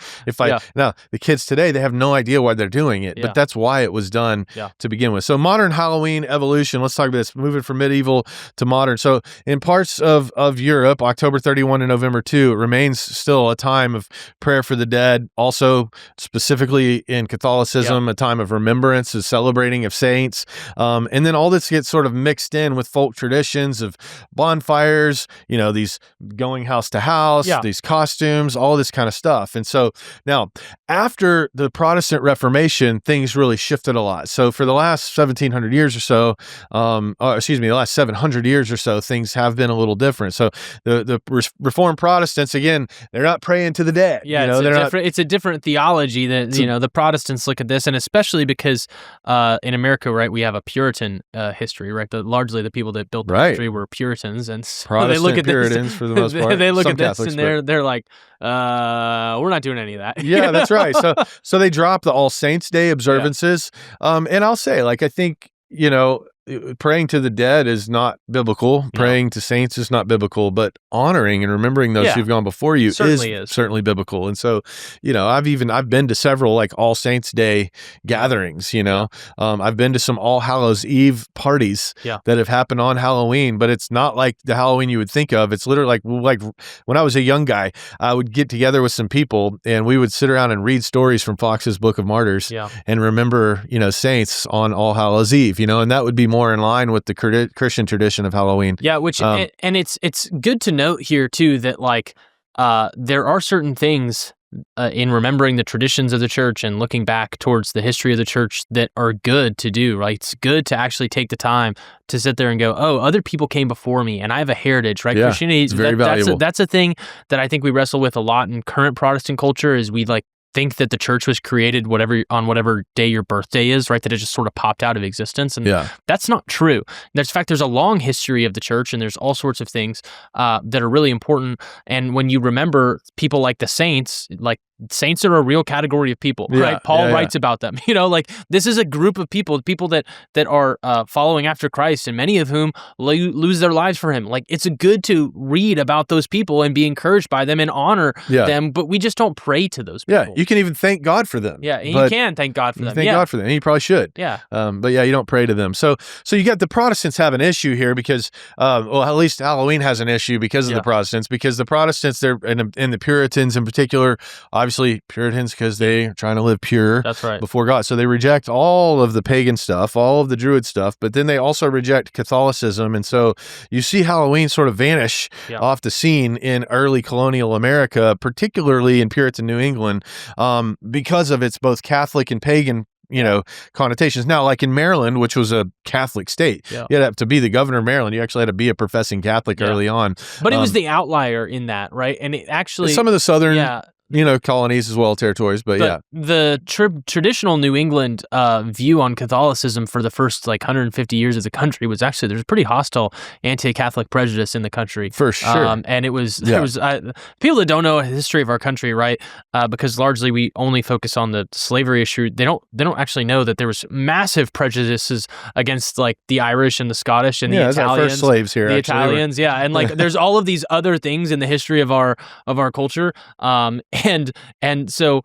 now the kids today, they have no idea why they're doing it, but that's why it was done to begin with. So modern Halloween evolution, let's talk about this, moving from medieval to modern. So in parts of Europe, October 31 to November 2, it remains still a time of prayer for the dead. Also, specifically in Catholicism, a time of remembrance, a celebrating of saints. And then all this gets sort of mixed in with folk traditions of bonfires, these going house to house, these costumes, all this kind of stuff. And so now, after the Protestant Reformation, things really shifted a lot. So for the last 1700 years or so, the last 700 years or so, things have been a little different. So the Reformed Protestants, again, they're not praying to the dead. Yeah, it's a different theology that, the Protestants look at this, and especially because in America, right, we have a Puritan history, right? Largely the people that built the country were Puritans, and so Protestant they look at Puritans this, for the most part. They look Some at this Catholics, and they're like, we're not doing any of that. Yeah, that's right. So they drop the All Saints Day observances, and I'll say, I think, praying to the dead is not biblical. No. Praying to saints is not biblical, but honoring and remembering those who've gone before you is certainly biblical. And so, I've been to several All Saints Day gatherings, I've been to some All Hallows Eve parties that have happened on Halloween, but it's not like the Halloween you would think of. It's literally like when I was a young guy, I would get together with some people and we would sit around and read stories from Fox's Book of Martyrs and remember, saints on All Hallows Eve, and that would be more more in line with the Christian tradition of Halloween. Yeah, which and it's good to note here too that like there are certain things in remembering the traditions of the church and looking back towards the history of the church that are good to do, right? It's good to actually take the time to sit there and go, oh, other people came before me and I have a heritage, right? Yeah, Christianity, it's very valuable. That's a thing that I think we wrestle with a lot in current Protestant culture is we like think that the church was created on whatever day your birthday is, right? That it just sort of popped out of existence. And that's not true. In fact, there's a long history of the church and there's all sorts of things that are really important. And when you remember people like the saints, like saints are a real category of people, right? Paul writes about them, like this is a group of people that are following after Christ and many of whom lose their lives for him. Like it's good to read about those people and be encouraged by them and honor them, but we just don't pray to those people. Yeah, you can even thank God for them. Yeah, you can thank God for them. Thank God for them, and you probably should. Yeah. But yeah, you don't pray to them. So you got the Protestants have an issue here because, well, at least Halloween has an issue because of the Protestants, because the Protestants, they're and the Puritans in particular, obviously Puritans because they are trying to live pure before God. So they reject all of the pagan stuff, all of the Druid stuff, but then they also reject Catholicism. And so you see Halloween sort of vanish off the scene in early colonial America, particularly in Puritan New England, because of its both Catholic and pagan connotations. Now, like in Maryland, which was a Catholic state, you had to be the governor of Maryland. You actually had to be a professing Catholic early on. But it was the outlier in that, right? And it actually... Some of the southern... colonies as well, territories, but the traditional New England view on Catholicism for the first 150 years of the country was actually there's pretty hostile anti-Catholic prejudice in the country for sure, and it was there was people that don't know the history of our country, right? Because largely we only focus on the slavery issue. They don't actually know that there was massive prejudices against the Irish and the Scottish and the Italians, our first slaves here, the Italians, and there's all of these other things in the history of our culture. And so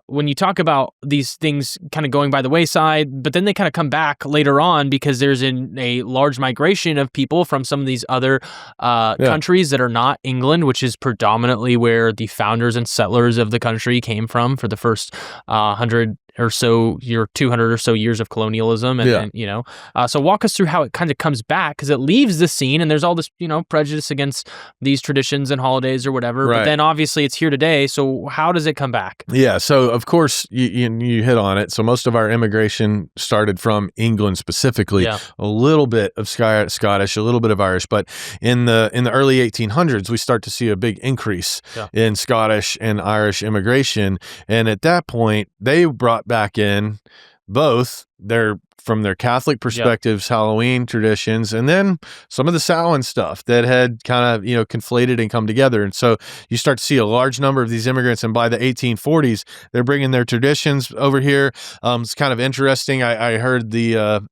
when you talk about these things kind of going by the wayside, but then they kind of come back later on because there's a large migration of people from some of these other countries that are not England, which is predominantly where the founders and settlers of the country came from for the first 100 or so 200 or so years of colonialism, and so walk us through how it kind of comes back, because it leaves the scene and there's all this prejudice against these traditions and holidays or whatever, but then obviously it's here today. So how does it come back? So of course you hit on it. So most of our immigration started from England specifically, a little bit of Scottish, a little bit of Irish, but in the early 1800s we start to see a big increase in Scottish and Irish immigration, and at that point they brought back in both from their Catholic perspectives, Halloween traditions, and then some of the Samhain stuff that had kind of, conflated and come together. And so you start to see a large number of these immigrants, and by the 1840s, they're bringing their traditions over here. It's kind of interesting. I heard the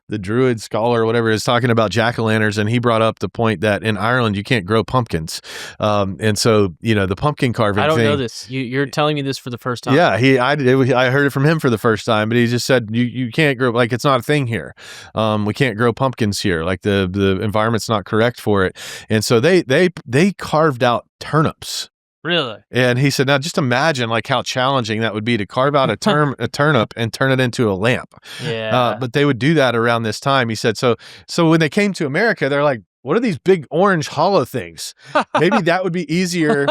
the Druid scholar or whatever is talking about jack-o'-lanterns, and he brought up the point that in Ireland you can't grow pumpkins, and so the pumpkin carving. I don't thing, know this. You're telling me this for the first time. Yeah, I heard it from him for the first time, but he just said you can't grow, it's not a thing here. We can't grow pumpkins here. The environment's not correct for it, and so they carved out turnips. Really? And he said, now just imagine how challenging that would be to carve out a turnip and turn it into a lamp. Yeah. But they would do that around this time. He said, so when they came to America, they're like, what are these big orange hollow things? Maybe that would be easier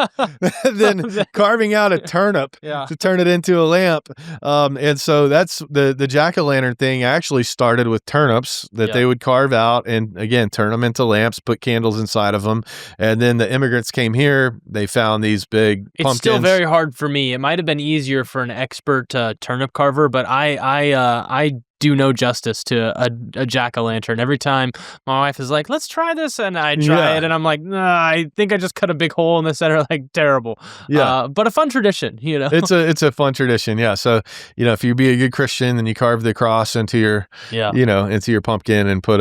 than carving out a turnip to turn it into a lamp. And so that's the jack-o'-lantern thing actually started with turnips that they would carve out and, again, turn them into lamps, put candles inside of them. And then the immigrants came here. They found these big pumpkins. It's still very hard for me. It might have been easier for an expert turnip carver, but I do no justice to a jack-o'-lantern. Every time my wife is like, let's try this, and I try it, and I'm like, nah, I think I just cut a big hole in the center, terrible. But a fun tradition, It's a fun tradition, So, if you be a good Christian, then you carve the cross into your, into your pumpkin and put.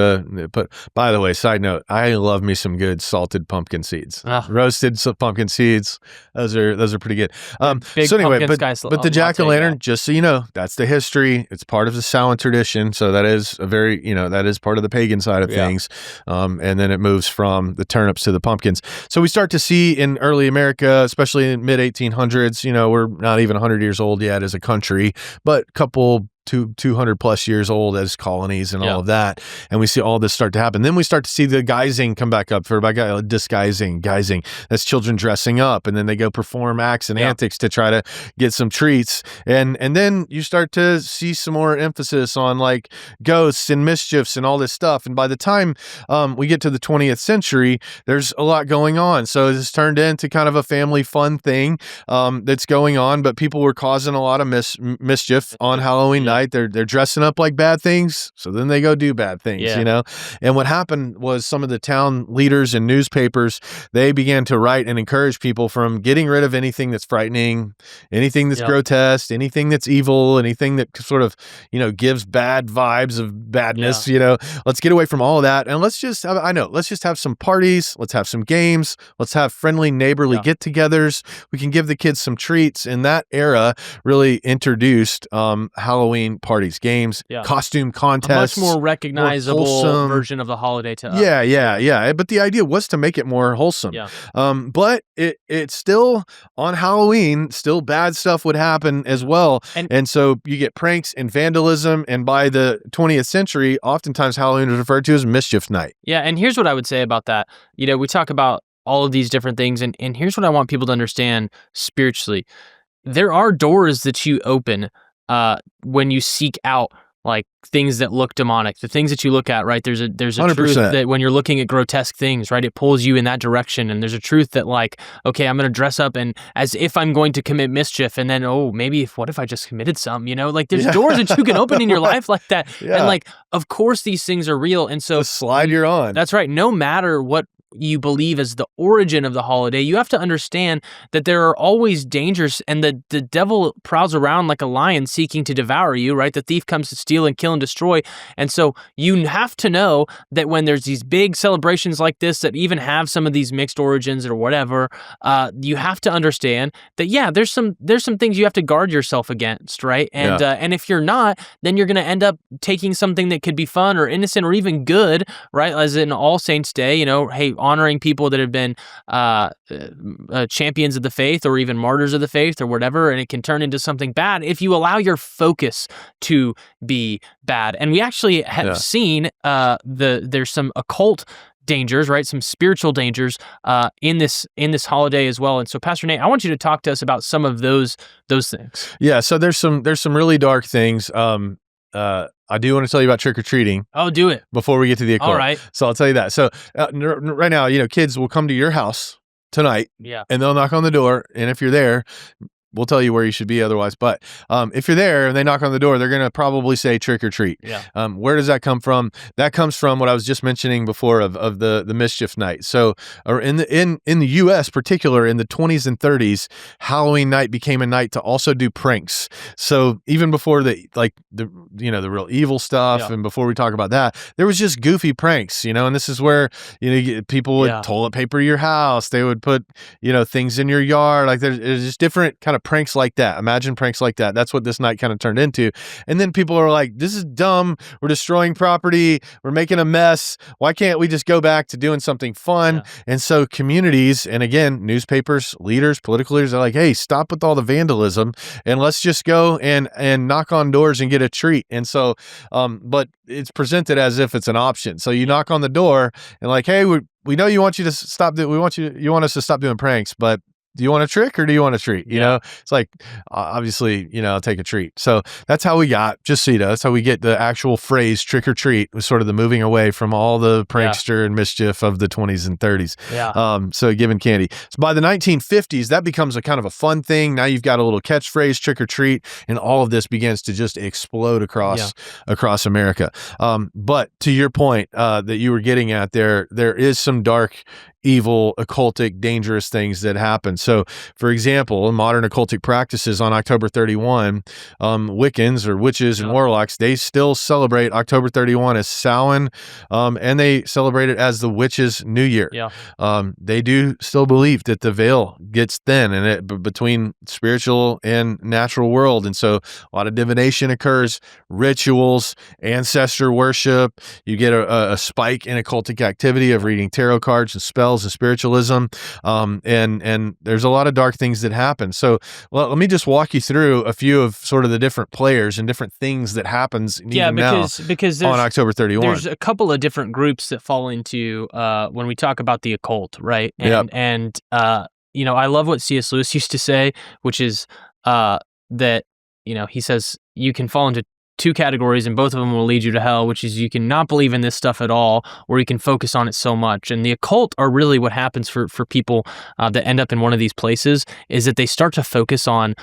By the way, side note, I love me some good salted pumpkin seeds, roasted pumpkin seeds. Those are pretty good. So anyway, but the jack-o'-lantern, just so you know, that's the history. It's part of the Samhain tradition, so that is a very that is part of the pagan side of things, and then it moves from the turnips to the pumpkins. So we start to see in early America, especially in mid 1800s, we're not even 100 years old yet as a country, but a couple 200 plus years old as colonies and all of that. And we see all this start to happen. Then we start to see the guising come back up disguising. That's children dressing up, and then they go perform acts and antics to try to get some treats. And then you start to see some more emphasis on like ghosts and mischiefs and all this stuff. And by the time we get to the 20th century, there's a lot going on. So it's turned into kind of a family fun thing that's going on, but people were causing a lot of mischief on Halloween night. They're dressing up like bad things, so then they go do bad things, you know? And what happened was some of the town leaders and newspapers, they began to write and encourage people from getting rid of anything that's frightening, anything that's grotesque, anything that's evil, anything that sort of, you know, gives bad vibes of badness, you know? Let's get away from all of that, and let's just have some parties, let's have some games, let's have friendly neighborly get-togethers. We can give the kids some treats. And that era really introduced Halloween parties, games, costume contests, a much more recognizable version of the holiday to us. Yeah. But the idea was to make it more wholesome. But it's still on Halloween, still bad stuff would happen as well. And so you get pranks and vandalism. And by the 20th century, oftentimes Halloween is referred to as mischief night. Yeah. And here's what I would say about that. You know, we talk about all of these different things. And here's what I want people to understand spiritually. There are doors that you open when you seek out like things that look demonic, the things that you look at, right? There's a 100%. Truth that when you're looking at grotesque things, right, it pulls you in that direction. And there's a truth that like, okay, I'm going to dress up and as if I'm going to commit mischief. And then, what if I just committed something, you know, like there's doors that you can open in your life like that. And like, of course these things are real. And so the slide you're on. That's right. No matter what you believe as the origin of the holiday, you have to understand that there are always dangers and the devil prowls around like a lion seeking to devour you, right? The thief comes to steal and kill and destroy. And so you have to know that when there's these big celebrations like this that even have some of these mixed origins or whatever, you have to understand that, there's some things you have to guard yourself against, right? And and if you're not, then you're going to end up taking something that could be fun or innocent or even good, right? As in All Saints Day, you know, hey, honoring people that have been champions of the faith or even martyrs of the faith or whatever, and it can turn into something bad if you allow your focus to be bad. And we actually have seen there's some occult dangers, right? Some spiritual dangers in this holiday as well. And so, Pastor Nate, I want you to talk to us about some of those things. Yeah. So there's some really dark things. I do want to tell you about trick-or-treating. Oh, do it. Before we get to the occult. All right. So I'll tell you that. So right now, you know, kids will come to your house tonight. And they'll knock on the door. And if you're there, we'll tell you where you should be otherwise. But if you're there and they knock on the door, they're going to probably say trick or treat. Where does that come from? That comes from what I was just mentioning before of the mischief night. So or in the U.S. particular, in the 20s and 30s, Halloween night became a night to also do pranks. So even before the real evil stuff and before we talk about that, there was just goofy pranks, you know, and this is where, you know, people would toilet paper your house. They would put, you know, things in your yard. Like there's just different kind of pranks like that. Imagine pranks like that. That's what this night kind of turned into. And then people are like, this is dumb. We're destroying property. We're making a mess. Why can't we just go back to doing something fun? And so communities, and again, newspapers, leaders, political leaders are like, hey, stop with all the vandalism and let's just go and knock on doors and get a treat. And so, but it's presented as if it's an option. So you knock on the door and like, hey, we know you want us to stop doing pranks, but do you want a trick or do you want a treat? You know, it's like, obviously, you know, I'll take a treat. So that's how we got, just so you know, that's how we get the actual phrase trick or treat, was sort of the moving away from all the prankster and mischief of the 20s and 30s. So giving candy. So by the 1950s, that becomes a kind of a fun thing. Now you've got a little catchphrase, trick or treat, and all of this begins to just explode across America. But to your point that you were getting at there is some dark, evil, occultic, dangerous things that happen. So, for example, in modern occultic practices on October 31, Wiccans or witches and warlocks, they still celebrate October 31 as Samhain, and they celebrate it as the witches' New Year. They do still believe that the veil gets thin between spiritual and natural world, and so a lot of divination occurs, rituals, ancestor worship. You get a spike in occultic activity of reading tarot cards and spells spells and spiritualism, and there's a lot of dark things that happen. So let me just walk you through a few of sort of the different players and different things that happens because on October 31. There's a couple of different groups that fall into when we talk about the occult, right? And I love what C.S. Lewis used to say, which is that he says you can fall into two categories, and both of them will lead you to hell, which is you can not believe in this stuff at all, or you can focus on it so much. And the occult are really what happens for people that end up in one of these places, is that they start to focus on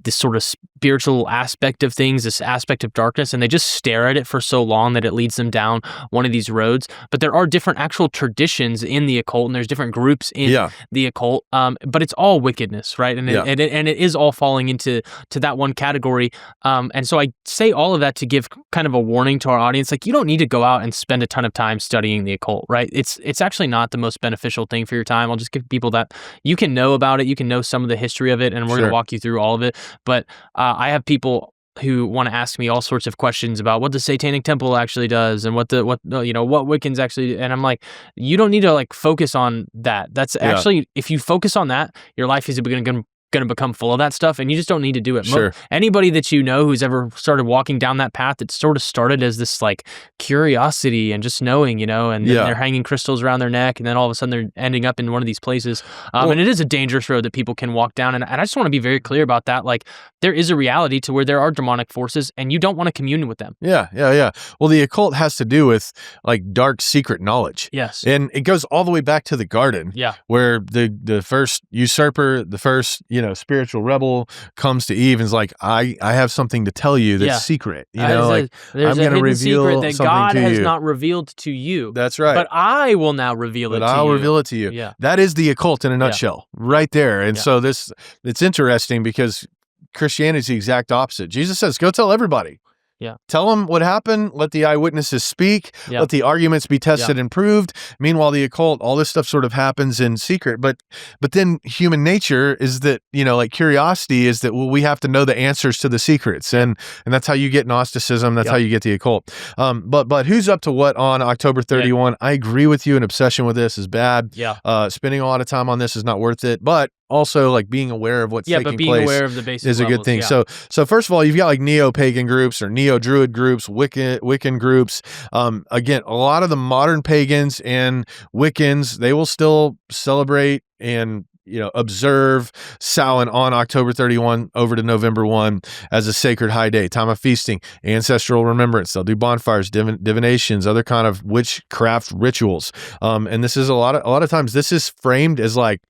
this sort of spiritual aspect of things, this aspect of darkness, and they just stare at it for so long that it leads them down one of these roads. But there are different actual traditions in the occult, and there's different groups in the occult, but it's all wickedness, right? And it is all falling into that one category. And so I say all of that to give kind of a warning to our audience. Like, you don't need to go out and spend a ton of time studying the occult, right? It's actually not the most beneficial thing for your time. I'll just give people that you can know about it, you can know some of the history of it, and we're going to walk you through all of it. But I have people who want to ask me all sorts of questions about what the Satanic Temple actually does and what Wiccans actually, and I'm like, you don't need to like focus on that. That's actually, if you focus on that, your life is going to become full of that stuff, and you just don't need to do it. Anybody that you know who's ever started walking down that path, it sort of started as this like curiosity and just knowing, and then they're hanging crystals around their neck, and then all of a sudden they're ending up in one of these places. And it is a dangerous road that people can walk down. And I just want to be very clear about that. Like, there is a reality to where there are demonic forces, and you don't want to commune with them. Yeah. Well, the occult has to do with like dark secret knowledge. Yes. And it goes all the way back to the garden. Yeah. Where the first usurper, the first, spiritual rebel comes to Eve and is like, I have something to tell you that's secret. There's I'm going to reveal secret that something God to has you. not revealed to you. That's right. But I will now reveal it to you. I'll reveal it to you. Yeah. That is the occult in a nutshell, right there. And so it's interesting because Christianity is the exact opposite. Jesus says, go tell everybody. Yeah. Tell them what happened. Let the eyewitnesses speak. Yeah. Let the arguments be tested and proved. Meanwhile, the occult, all this stuff sort of happens in secret. But then human nature is that, like curiosity is that we have to know the answers to the secrets. And that's how you get Gnosticism. That's how you get the occult. But who's up to what on October 31? Yeah. I agree with you. An obsession with this is bad. Yeah. Spending a lot of time on this is not worth it. But also like being aware of what's taking place aware of the basic is a good thing. Yeah. So first of all, you've got like neo-pagan groups or neo-druid groups, Wiccan groups. Again, a lot of the modern pagans and Wiccans, they will still celebrate and observe Samhain on October 31 over to November 1 as a sacred high day, time of feasting, ancestral remembrance. They'll do bonfires, divinations, other kind of witchcraft rituals. And this is a lot of times this is framed as like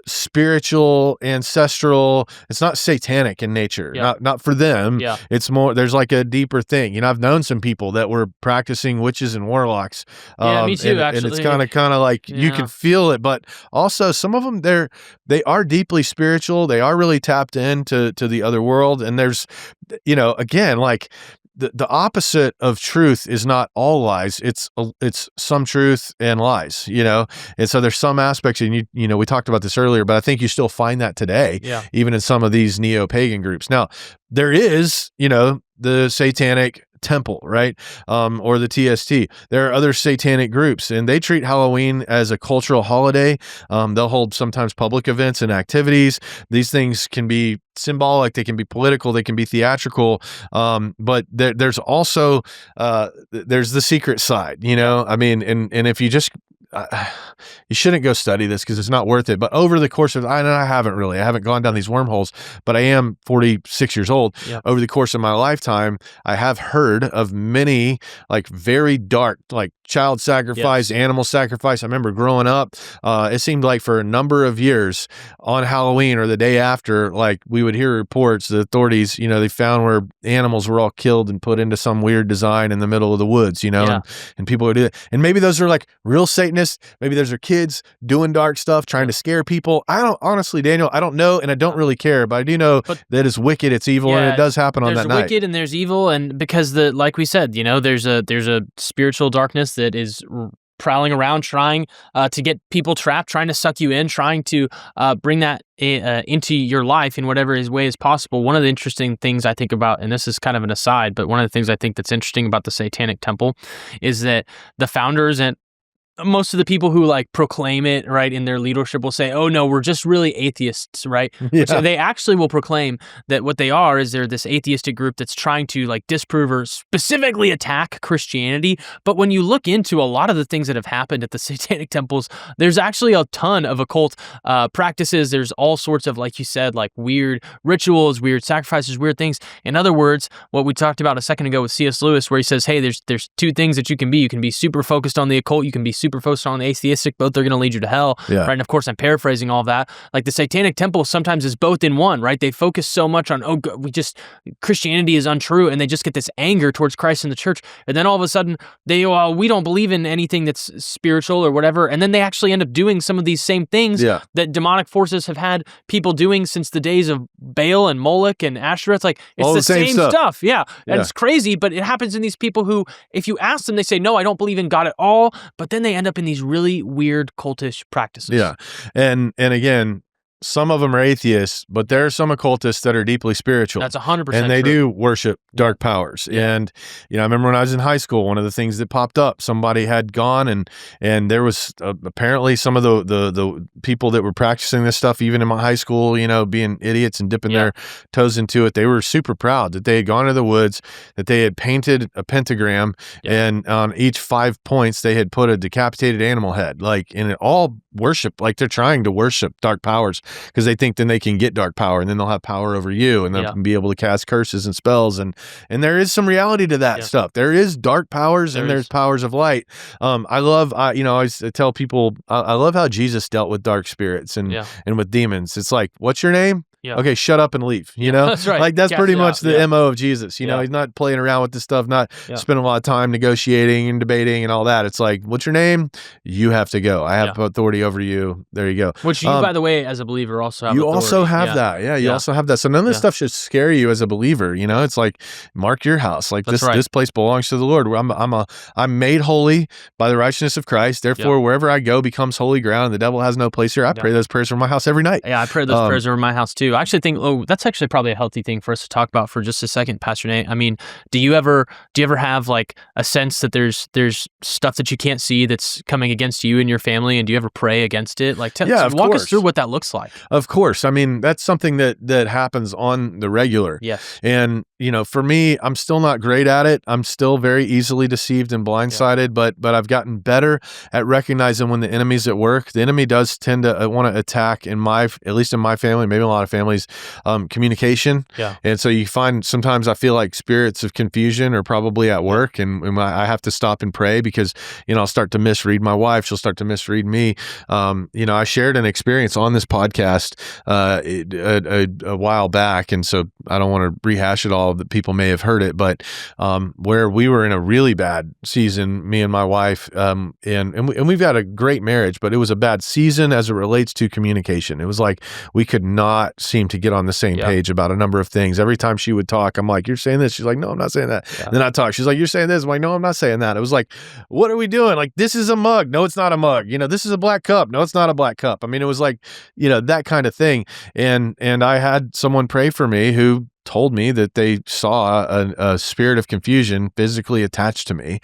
spiritual, ancestral. It's not satanic in nature, not for them. Yeah. It's more, there's like a deeper thing. I've known some people that were practicing witches and warlocks. Me too, actually. And it's kind of like you can feel it, but also some of them, they are deeply spiritual. They are really tapped into the other world. And there's, again, like the opposite of truth is not all lies. It's some truth and lies, And so there's some aspects, and we talked about this earlier, but I think you still find that today, even in some of these neo-pagan groups. Now, there is, the Satanic Temple, right? Or the TST. There are other satanic groups, and they treat Halloween as a cultural holiday. They'll hold sometimes public events and activities. These things can be symbolic, they can be political, they can be theatrical. But there's also there's the secret side, I mean, and if you just you shouldn't go study this because it's not worth it. But over the course of, I haven't gone down these wormholes, but I am 46 years old. Yeah. Over the course of my lifetime, I have heard of many like very dark, like child sacrifice, animal sacrifice. I remember growing up, it seemed like for a number of years on Halloween or the day after, like we would hear reports, the authorities, they found where animals were all killed and put into some weird design in the middle of the woods, and people would do that. And maybe those are like real Satanists. Maybe those are kids doing dark stuff, trying to scare people. I don't, honestly, Daniel, I don't know, and I don't really care, but I do know that it's wicked, it's evil, and it does happen on that night. There's wicked and there's evil, and because like we said, there's a spiritual darkness that is prowling around, trying to get people trapped, trying to suck you in, trying to bring that into your life in whatever way is possible. One of the interesting things I think about, and this is kind of an aside, but one of the things I think that's interesting about the Satanic Temple is that the founders and most of the people who like proclaim it, right, in their leadership will say, oh no, we're just really atheists, right? Yeah. So they actually will proclaim that what they are is they're this atheistic group that's trying to like disprove or specifically attack Christianity. But when you look into a lot of the things that have happened at the satanic temples, there's actually a ton of occult practices. There's all sorts of, like you said, like weird rituals, weird sacrifices, weird things. In other words, what we talked about a second ago with C.S. Lewis, where he says, hey, there's two things that you can be. You can be super focused on the occult. You can be super focused on the atheistic. Both are going to lead you to hell, right? And of course, I'm paraphrasing all that. Like the satanic temple sometimes is both in one, right? They focus so much on, Christianity is untrue, and they just get this anger towards Christ and the church. And then all of a sudden, we don't believe in anything that's spiritual or whatever. And then they actually end up doing some of these same things that demonic forces have had people doing since the days of Baal and Moloch and Asherah. It's like, it's all the same stuff. Yeah. And it's crazy, but it happens in these people who, if you ask them, they say, no, I don't believe in God at all. But then they end up in these really weird cultish practices. Yeah. And again, some of them are atheists, but there are some occultists that are deeply spiritual. That's 100% and they true. do worship dark powers. And, I remember when I was in high school, one of the things that popped up, somebody had gone and there was apparently some of the people that were practicing this stuff, even in my high school, being idiots and dipping their toes into it. They were super proud that they had gone to the woods, that they had painted a pentagram, and on each 5 points, they had put a decapitated animal head, and it all worship, like they're trying to worship dark powers, because they think then they can get dark power and then they'll have power over you and they'll be able to cast curses and spells. And there is some reality to that stuff. There is dark powers and there's powers of light. I always tell people, I love how Jesus dealt with dark spirits and with demons. It's like, what's your name? Yeah. Okay, shut up and leave, That's right. Like, that's pretty much the MO of Jesus. He's not playing around with this stuff, not spending a lot of time negotiating and debating and all that. It's like, what's your name? You have to go. I have authority over you. There you go. Which you, by the way, as a believer, also have authority. Also have that. Yeah, you also have that. So none of this stuff should scare you as a believer. It's like, mark your house. Like, this place belongs to the Lord. I'm made holy by the righteousness of Christ. Therefore, wherever I go becomes holy ground. The devil has no place here. I pray those prayers over my house every night. Yeah, I pray those prayers over my house too. I actually think, that's actually probably a healthy thing for us to talk about for just a second, Pastor Nate. I mean, do you ever have like a sense that there's stuff that you can't see that's coming against you and your family, and do you ever pray against it? Like, walk us through what that looks like. Of course. I mean, that's something that happens on the regular. Yes. And for me, I'm still not great at it. I'm still very easily deceived and blindsided, but I've gotten better at recognizing when the enemy's at work. The enemy does tend to want to attack, at least in my family, maybe a lot of families, communication. Yeah. And so you find sometimes I feel like spirits of confusion are probably at work, and I have to stop and pray because, I'll start to misread my wife. She'll start to misread me. I shared an experience on this podcast a while back, and so I don't want to rehash it all, that people may have heard it, but where we were in a really bad season, me and my wife, and we've got a great marriage, but it was a bad season as it relates to communication. It was like we could not seem to get on the same page about a number of things. Every time she would talk, I'm like, you're saying this? She's like, no, I'm not saying that. Then I talk. She's like, you're saying this? I'm like, no, I'm not saying that. It was like, what are we doing? Like, this is a mug. No, it's not a mug. This is a black cup. No, it's not a black cup. I mean, it was like, that kind of thing. And I had someone pray for me who told me that they saw a spirit of confusion physically attached to me.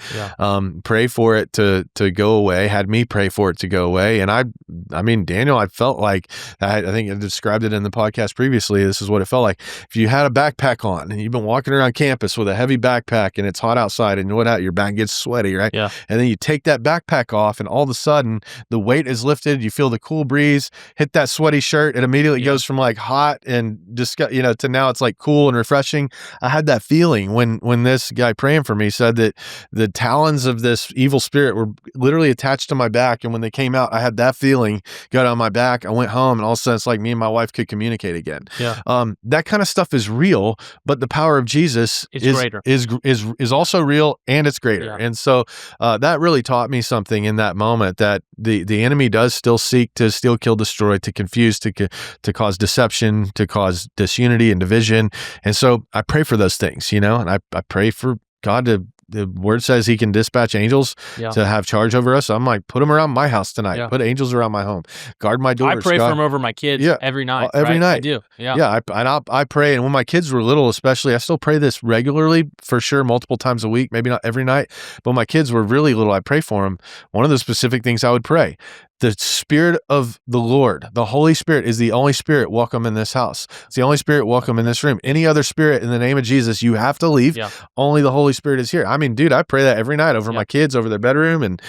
Pray for it to go away, had me pray for it to go away. And I mean, Daniel, I felt like, I think I described it in the podcast previously, this is what it felt like. If you had a backpack on and you've been walking around campus with a heavy backpack and it's hot outside and your back gets sweaty, right? Yeah. And then you take that backpack off and all of a sudden the weight is lifted, you feel the cool breeze hit that sweaty shirt, it immediately goes from like hot and just, to now it's like cool and refreshing. I had that feeling when this guy praying for me said that the talons of this evil spirit were literally attached to my back, and when they came out, I had that feeling go down my back. I went home, and all of a sudden, it's like me and my wife could communicate again. Yeah. That kind of stuff is real, but the power of Jesus is also real, and it's greater. Yeah. And so that really taught me something in that moment, that the enemy does still seek to steal, kill, destroy, to confuse, to cause deception, to cause disunity and division. And so I pray for those things, and I pray for God to the word says he can dispatch angels to have charge over us. I'm like, put them around my house tonight. Put angels around my home. Guard my doors. I pray for them over my kids every night. Every night. I do. I pray. And when my kids were little, especially, I still pray this regularly, for sure, multiple times a week, maybe not every night. But when my kids were really little, I pray for them. One of the specific things I would pray: the Spirit of the Lord, the Holy Spirit, is the only spirit welcome in this house. It's the only spirit welcome in this room. Any other spirit, in the name of Jesus, you have to leave. Only the Holy Spirit is here. I mean, dude, I pray that every night over my kids, over their bedroom. And,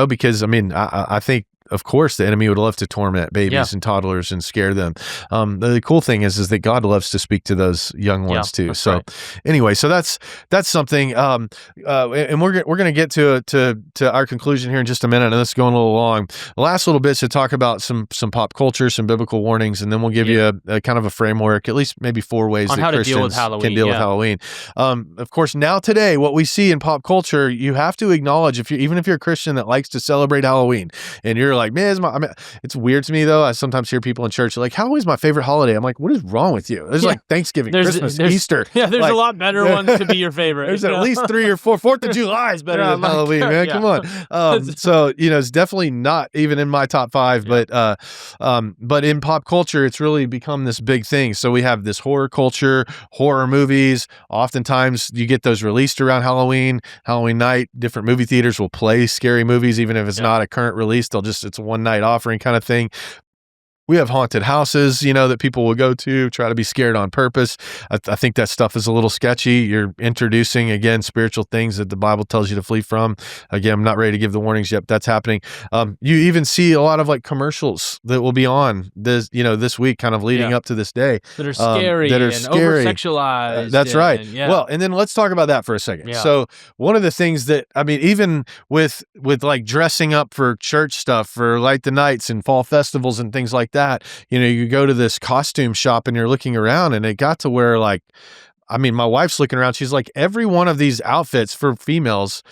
because, I mean, I think, of course, the enemy would love to torment babies and toddlers and scare them. The cool thing is that God loves to speak to those young ones too. So anyway, so that's something. And we're going to get to our conclusion here in just a minute. And this is going a little long. The last little bit to talk about some pop culture, some biblical warnings, and then we'll give you a kind of a framework, at least maybe 4 ways on that how Christians to deal with Halloween, can deal with Halloween. Of course, now today, what we see in pop culture, you have to acknowledge, even if you're a Christian that likes to celebrate Halloween, and you're like, man, it's weird to me though. I sometimes hear people in church like, Halloween's my favorite holiday. I'm like, what is wrong with you? There's like Thanksgiving, Christmas, Easter. Yeah, there's like, a lot better ones to be your favorite. There's at least 3 or 4. 4th of July is better than Halloween, man. Come on. So it's definitely not even in my top 5. But in pop culture, it's really become this big thing. So we have this horror culture, horror movies. Oftentimes you get those released around Halloween night. Different movie theaters will play scary movies, even if it's not a current release. It's a one-night offering kind of thing. We have haunted houses, that people will go to, try to be scared on purpose. I think that stuff is a little sketchy. You're introducing, again, spiritual things that the Bible tells you to flee from. Again, I'm not ready to give the warnings yet, but that's happening. You even see a lot of like commercials that will be on this week, kind of leading up to this day. That are scary and over-sexualized. That's right. Well, and then let's talk about that for a second. Yeah. So one of the things that, I mean, even with like dressing up for church stuff, for Light the Nights and fall festivals and things like that, you go to this costume shop and you're looking around, and it got to where, like, I mean, my wife's looking around, she's like, every one of these outfits for females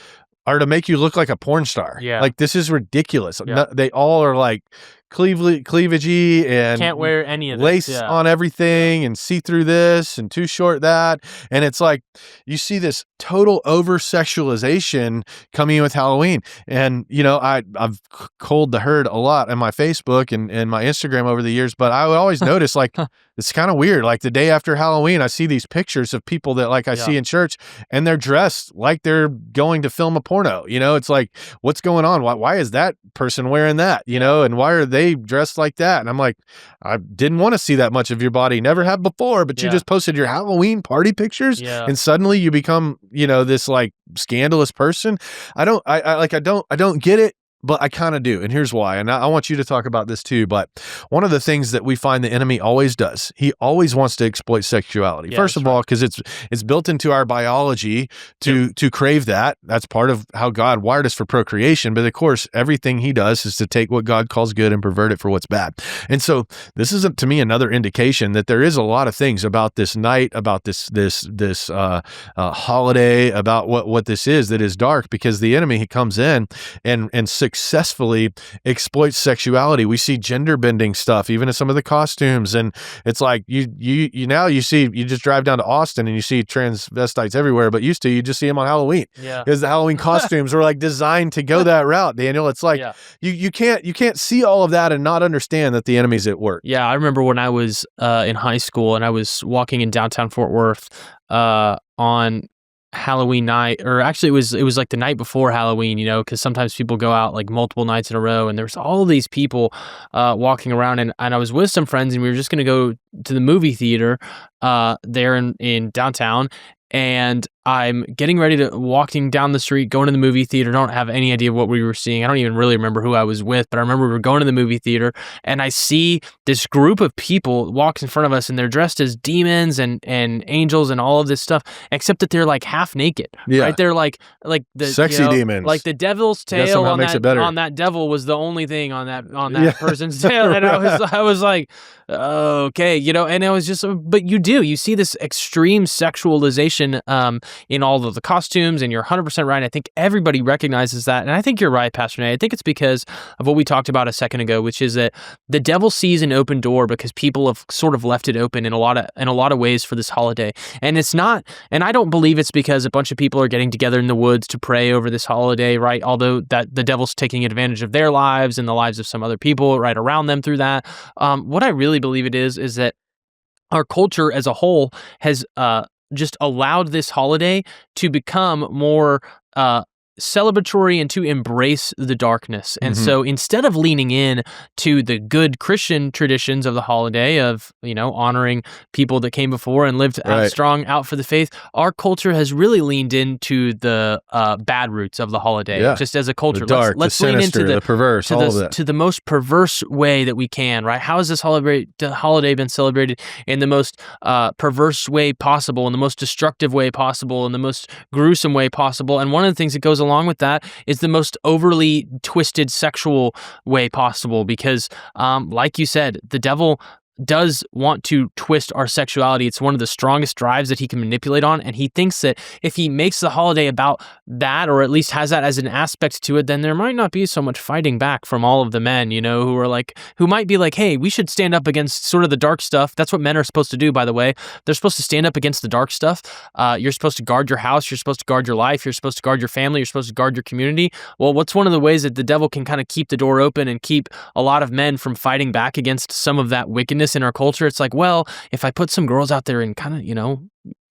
are to make you look like a porn star. Yeah. Like, this is ridiculous. No, they all are like cleavagey and can't wear any of this. Lace on everything and see through this and too short that. And it's like, you see this total over sexualization coming in with Halloween. And, I've culled the herd a lot on my Facebook and my Instagram over the years, but I would always notice, like, it's kind of weird. Like, the day after Halloween, I see these pictures of people that, like, I see in church, and they're dressed like they're going to film a porno. It's like, what's going on? Why is that person wearing that? And why are they dressed like that? And I'm like, I didn't want to see that much of your body, never have before, but you just posted your Halloween party pictures, and suddenly you become, this like scandalous person. I don't get it. But I kind of do, and here's why. And I want you to talk about this too. But one of the things that we find the enemy always does, he always wants to exploit sexuality. Yeah, First of all, because it's built into our biology to crave that. That's part of how God wired us for procreation. But of course, everything he does is to take what God calls good and pervert it for what's bad. And so this is, to me, another indication that there is a lot of things about this night, about this holiday, about what this is that is dark, because the enemy, he comes in and successfully exploits sexuality. We see gender bending stuff, even in some of the costumes, and it's like you just drive down to Austin and you see transvestites everywhere, but used to you just see them on Halloween. Because the Halloween costumes were like designed to go that route, Daniel. It's like you can't see all of that and not understand that the enemy's at work. Yeah, I remember when I was in high school and I was walking in downtown Fort Worth on Halloween night, or actually it was like the night before Halloween, because sometimes people go out like multiple nights in a row, and there's all these people walking around, and I was with some friends, and we were just going to go to the movie theater there in downtown, and I'm getting ready to walking down the street, going to the movie theater. Don't have any idea what we were seeing. I don't even really remember who I was with, but I remember we were going to the movie theater, and I see this group of people walks in front of us, and they're dressed as demons and angels and all of this stuff, except that they're like half naked. Right? They're like the sexy demons. Like the devil's tail on that devil was the only thing on that person's tail, and I was like, okay, and I was just, but you see this extreme sexualization in all of the costumes, and you're 100% right. I think everybody recognizes that, and I think you're right, Pastor Nate. I think it's because of what we talked about a second ago, which is that the devil sees an open door because people have sort of left it open in a lot of ways for this holiday. And it's not, and I don't believe it's because a bunch of people are getting together in the woods to pray over this holiday, right? Although that the devil's taking advantage of their lives and the lives of some other people right around them through that. What I really believe it is that our culture as a whole has just allowed this holiday to become more celebratory and to embrace the darkness. And so instead of leaning in to the good Christian traditions of the holiday of, honoring people that came before and lived strong out for the faith, our culture has really leaned into the bad roots of the holiday, just as a culture. The dark, let's the lean sinister, into the perverse, all of that. To the most perverse way that we can, right? How has this holiday been celebrated in the most perverse way possible, in the most destructive way possible, in the most gruesome way possible? And one of the things that goes along with that is the most overly twisted sexual way possible, because like you said, the devil does want to twist our sexuality. It's one of the strongest drives that he can manipulate on, and he thinks that if he makes the holiday about that, or at least has that as an aspect to it, then there might not be so much fighting back from all of the men, who might be like, hey, we should stand up against sort of the dark stuff. That's what men are supposed to do, by the way. They're supposed to stand up against the dark stuff. You're supposed to guard your house. You're supposed to guard your life. You're supposed to guard your family. You're supposed to guard your community. Well, what's one of the ways that the devil can kind of keep the door open and keep a lot of men from fighting back against some of that wickedness in our culture? It's like, well, if I put some girls out there in kind of,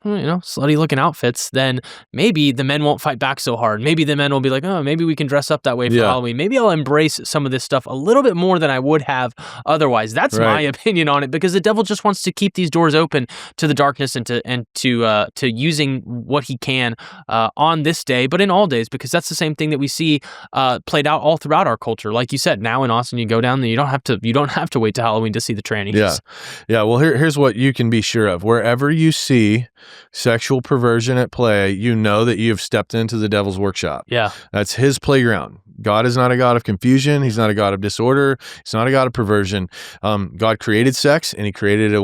slutty looking outfits, then maybe the men won't fight back so hard. Maybe the men will be like, oh, maybe we can dress up that way for Halloween. Maybe I'll embrace some of this stuff a little bit more than I would have otherwise. That's my opinion on it, because the devil just wants to keep these doors open to the darkness and to using what he can on this day, but in all days, because that's the same thing that we see played out all throughout our culture. Like you said, now in Austin, you go down there, you don't have to wait to Halloween to see the trannies. Yeah. Well, here's what you can be sure of: wherever you see sexual perversion at play, you know that you've stepped into the devil's workshop. Yeah. That's his playground. God is not a God of confusion. He's not a God of disorder. He's not a God of perversion. God created sex, and he created it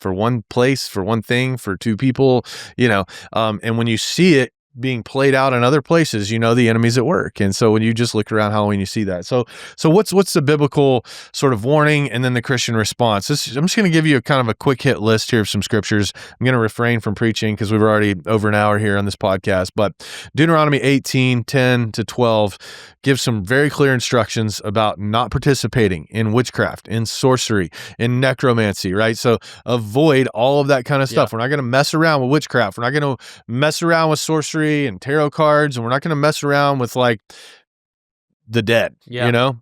for one place, for one thing, for two people, and when you see it being played out in other places, the enemy's at work. And so when you just look around Halloween, you see that. So what's the biblical sort of warning and then the Christian response? I'm just going to give you a kind of a quick hit list here of some scriptures. I'm going to refrain from preaching because we've already over an hour here on this podcast, but Deuteronomy 18:10-12 gives some very clear instructions about not participating in witchcraft, in sorcery, in necromancy, right? So avoid all of that kind of stuff. We're not going to mess around with witchcraft. We're not going to mess around with sorcery and tarot cards, and we're not going to mess around with like the dead.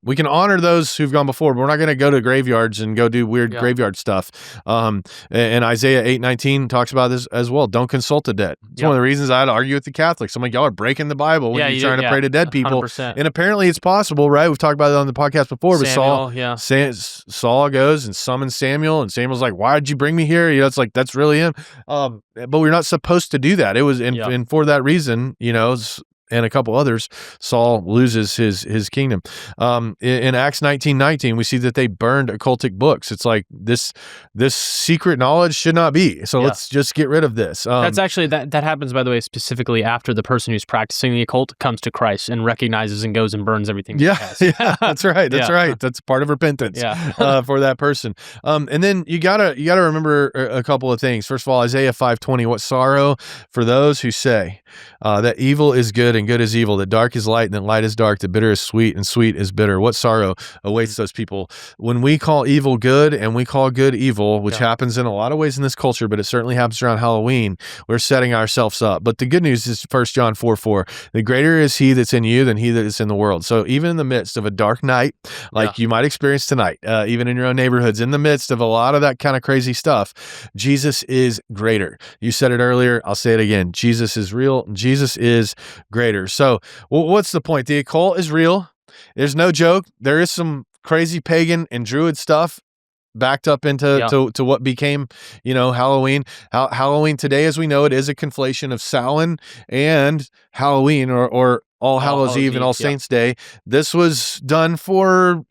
We can honor those who've gone before, but we're not going to go to graveyards and go do weird graveyard stuff. And Isaiah 8:19 talks about this as well. Don't consult the dead. It's one of the reasons I'd argue with the Catholics. I'm like, y'all are breaking the Bible when you're trying to pray to dead people. 100%. And apparently it's possible, right? We've talked about it on the podcast before, but Saul goes and summons Samuel, and Samuel's like, why did you bring me here? It's like, that's really him. But we're not supposed to do that. It was, and for that reason, and a couple others, Saul loses his kingdom. In Acts 19:19, we see that they burned occultic books. It's like this secret knowledge should not be. So let's just get rid of this. That's actually that happens, by the way, specifically after the person who's practicing the occult comes to Christ and recognizes and goes and burns everything. That's right. That's right. That's part of repentance for that person. And then you gotta remember a couple of things. First of all, Isaiah 5:20. What sorrow for those who say that evil is good and good is evil, that dark is light and that light is dark, that bitter is sweet and sweet is bitter. What sorrow awaits those people when we call evil good and we call good evil, which happens in a lot of ways in this culture, but it certainly happens around Halloween. We're setting ourselves up. But the good news is 1 John 4:4, the greater is he that's in you than he that is in the world. So even in the midst of a dark night, like you might experience tonight, even in your own neighborhoods, in the midst of a lot of that kind of crazy stuff, Jesus is greater. You said it earlier. I'll say it again. Jesus is real. Jesus is greater. So what's the point? The occult is real. There's no joke. There is some crazy pagan and druid stuff backed up into to what became, Halloween. Halloween today, as we know it, is a conflation of Samhain and Halloween, or All Hallows Eve and All Saints Day. This was done for,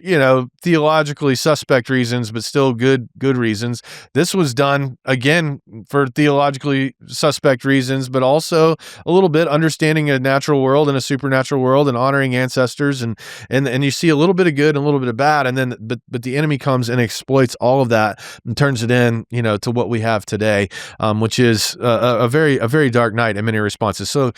theologically suspect reasons, but still good reasons. This was done, again, for theologically suspect reasons, but also a little bit understanding a natural world and a supernatural world and honoring ancestors. And you see a little bit of good and a little bit of bad. And then, but the enemy comes and exploits all of that and turns it in, to what we have today, which is a very dark night in many responses. So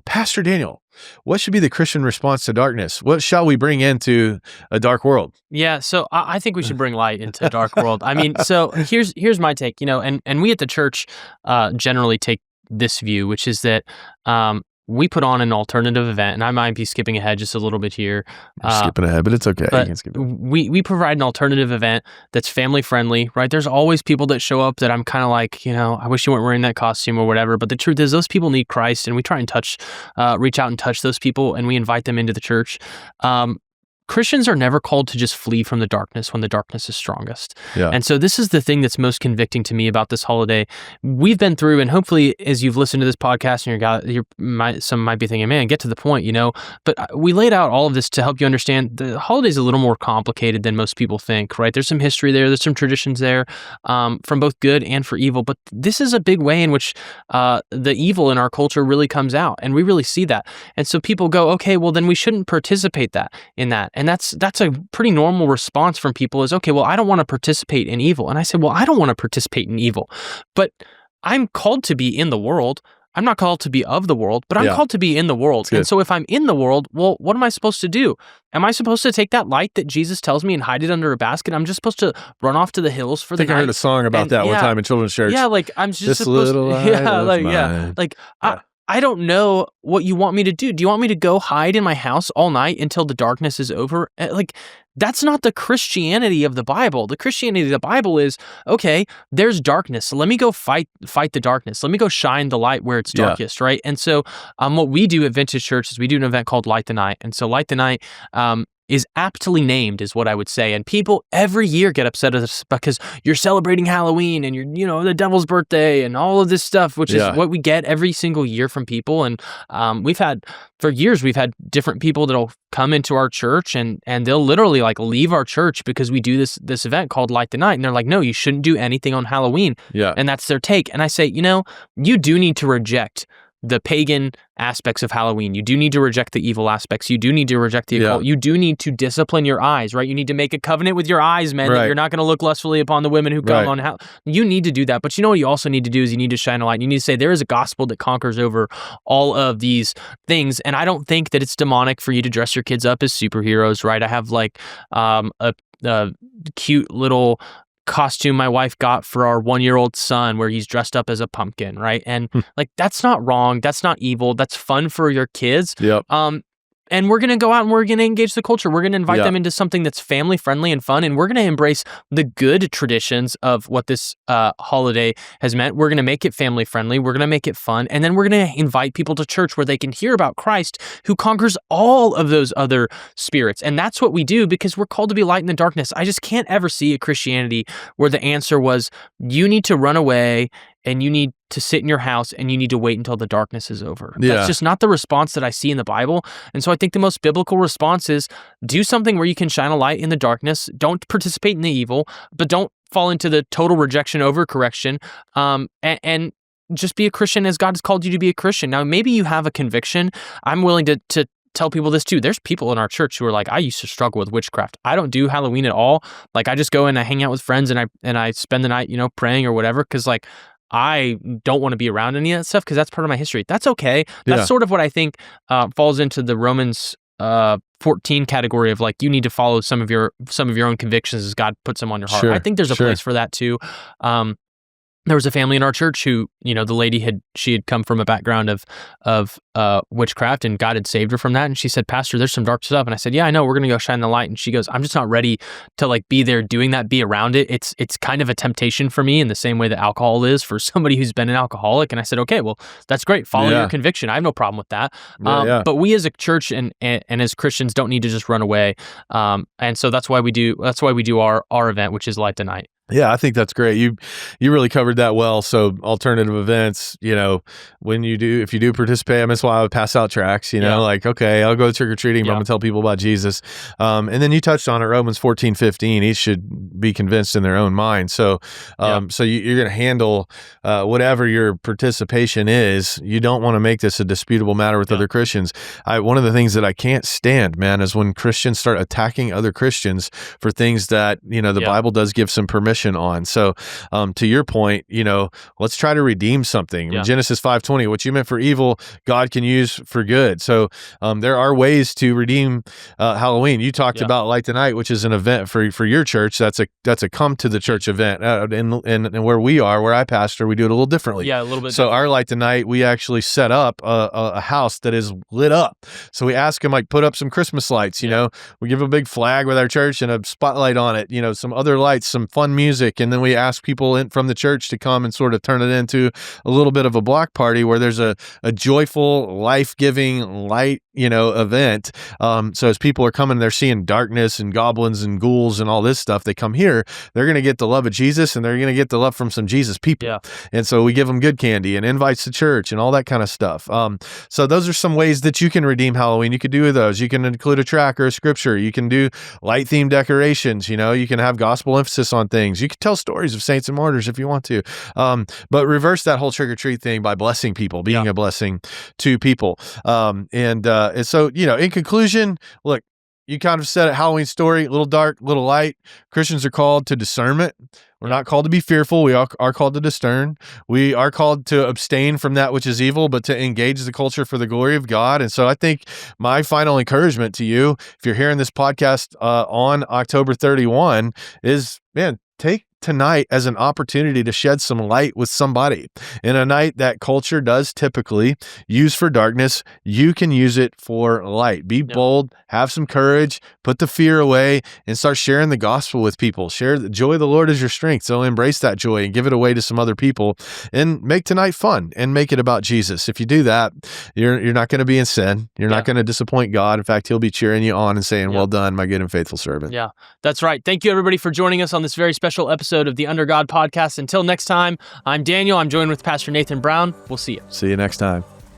Pastor Daniel, what should be the Christian response to darkness? What shall we bring into a dark world? Yeah, so I think we should bring light into a dark world. I mean, so here's my take, and we at the church generally take this view, which is that we put on an alternative event, and I might be skipping ahead just a little bit here. Skipping ahead, but it's okay. But you can skip it. We provide an alternative event that's family friendly, right? There's always people that show up that I'm kind of like, I wish you weren't wearing that costume or whatever. But the truth is, those people need Christ, and we try and reach out and touch those people, and we invite them into the church. Christians are never called to just flee from the darkness when the darkness is strongest. Yeah. And so this is the thing that's most convicting to me about this holiday. We've been through, and hopefully as you've listened to this podcast and some might be thinking, man, get to the point, but we laid out all of this to help you understand the holiday's a little more complicated than most people think, right? There's some history there, there's some traditions there, from both good and for evil, but this is a big way in which the evil in our culture really comes out, and we really see that. And so people go, okay, well then we shouldn't participate in that. And that's a pretty normal response from people is, okay, well, I don't want to participate in evil. And I said, well, I don't want to participate in evil, but I'm called to be in the world. I'm not called to be of the world, but I'm called to be in the world. And so if I'm in the world, well, what am I supposed to do? Am I supposed to take that light that Jesus tells me and hide it under a basket? I'm just supposed to run off to the hills for the night. I heard a song about that one time in children's church. Yeah, like I'm just supposed to, I don't know what you want me to do. Do you want me to go hide in my house all night until the darkness is over? That's not the Christianity of the Bible. The Christianity of the Bible is, okay, there's darkness. So let me go fight the darkness. Let me go shine the light where it's darkest, right? And so what we do at Vintage Church is we do an event called Light the Night. And so Light the Night is aptly named, is what I would say. And people every year get upset at us because you're celebrating Halloween and you're, the devil's birthday and all of this stuff, which is what we get every single year from people. And for years, we've had different people that'll come into our church and they'll literally leave our church because we do this event called Light the Night. And they're like, no, you shouldn't do anything on Halloween. Yeah. And that's their take. And I say, you do need to reject the pagan aspects of Halloween. You do need to reject the evil aspects. You do need to reject the occult. You do need to discipline your eyes, right? You need to make a covenant with your eyes, man, that you're not going to look lustfully upon the women who come on. You need to do that. But what you also need to do is you need to shine a light. You need to say there is a gospel that conquers over all of these things. And I don't think that it's demonic for you to dress your kids up as superheroes, right? I have a cute little costume my wife got for our 1-year-old son where he's dressed up as a pumpkin, right? And that's not wrong, that's not evil, that's fun for your kids. And we're going to go out and we're going to engage the culture. We're going to invite them into something that's family friendly and fun. And we're going to embrace the good traditions of what this holiday has meant. We're going to make it family friendly. We're going to make it fun. And then we're going to invite people to church where they can hear about Christ who conquers all of those other spirits. And that's what we do because we're called to be light in the darkness. I just can't ever see a Christianity where the answer was, you need to run away and you need to sit in your house and you need to wait until the darkness is over. That's just not the response that I see in the Bible. And so I think the most biblical response is do something where you can shine a light in the darkness. Don't participate in the evil, but don't fall into the total rejection over correction. And just be a Christian as God has called you to be a Christian. Now, maybe you have a conviction. I'm willing to tell people this too. There's people in our church who are like, I used to struggle with witchcraft. I don't do Halloween at all. I just go and I hang out with friends and I spend the night, praying or whatever. Cause I don't want to be around any of that stuff because that's part of my history. That's okay. That's sort of what I think falls into the Romans 14 category of you need to follow some of your own convictions as God puts them on your heart. I think there's a place for that too. There was a family in our church who, the lady had come from a background of witchcraft and God had saved her from that. And she said, Pastor, there's some dark stuff. And I said, yeah, I know, we're going to go shine the light. And she goes, I'm just not ready to be there doing that, be around it. It's kind of a temptation for me in the same way that alcohol is for somebody who's been an alcoholic. And I said, okay, well, that's great. Follow your conviction. I have no problem with that. But we as a church and as Christians don't need to just run away. And so that's why we do our event, which is Light the Night. Yeah, I think that's great. You really covered that well. So alternative events, if you do participate, that's why I would pass out tracts, like, okay, I'll go trick or treating, but I'm gonna tell people about Jesus. And then you touched on it, Romans 14:15, each should be convinced in their own mind. So, so you're gonna handle whatever your participation is. You don't want to make this a disputable matter with other Christians. One of the things that I can't stand, man, is when Christians start attacking other Christians for things that, the Bible does give some permission on. So to your point, let's try to redeem something. Genesis 5:20, what you meant for evil, God can use for good. So there are ways to redeem Halloween. You talked about Light the Night, which is an event for your church. That's a come to the church event. And where where I pastor, we do it a little differently. Yeah, a little bit. So our Light the Night, we actually set up a house that is lit up. So we ask them, like, put up some Christmas lights, we give a big flag with our church and a spotlight on it, some other lights, some fun music, and then we ask people from the church to come and sort of turn it into a little bit of a block party where there's a joyful, life-giving light, event. So as people are coming, they're seeing darkness and goblins and ghouls and all this stuff. They come here, they're going to get the love of Jesus, and they're going to get the love from some Jesus people. Yeah. And so we give them good candy and invites to church and all that kind of stuff. So those are some ways that you can redeem Halloween. You could do those. You can include a track or a scripture. You can do light-themed decorations. You can have gospel emphasis on things. You can tell stories of saints and martyrs if you want to. But reverse that whole trick-or-treat thing by blessing people, being a blessing to people. And so, in conclusion, look, you kind of said it, Halloween story, a little dark, a little light. Christians are called to discernment. We're not called to be fearful. We are called to discern. We are called to abstain from that which is evil, but to engage the culture for the glory of God. And so I think my final encouragement to you, if you're hearing this podcast on October 31, is, man, take tonight as an opportunity to shed some light with somebody. In a night that culture does typically use for darkness, you can use it for light. Be bold, have some courage, put the fear away, and start sharing the gospel with people. Share the joy of the Lord is your strength. So embrace that joy and give it away to some other people, and make tonight fun and make it about Jesus. If you do that, you're not going to be in sin. You're not going to disappoint God. In fact, he'll be cheering you on and saying, well done, my good and faithful servant. Yeah, that's right. Thank you, everybody, for joining us on this very special episode of the Under God podcast. Until next time, I'm Daniel. I'm joined with Pastor Nathan Brown. We'll see you. See you next time.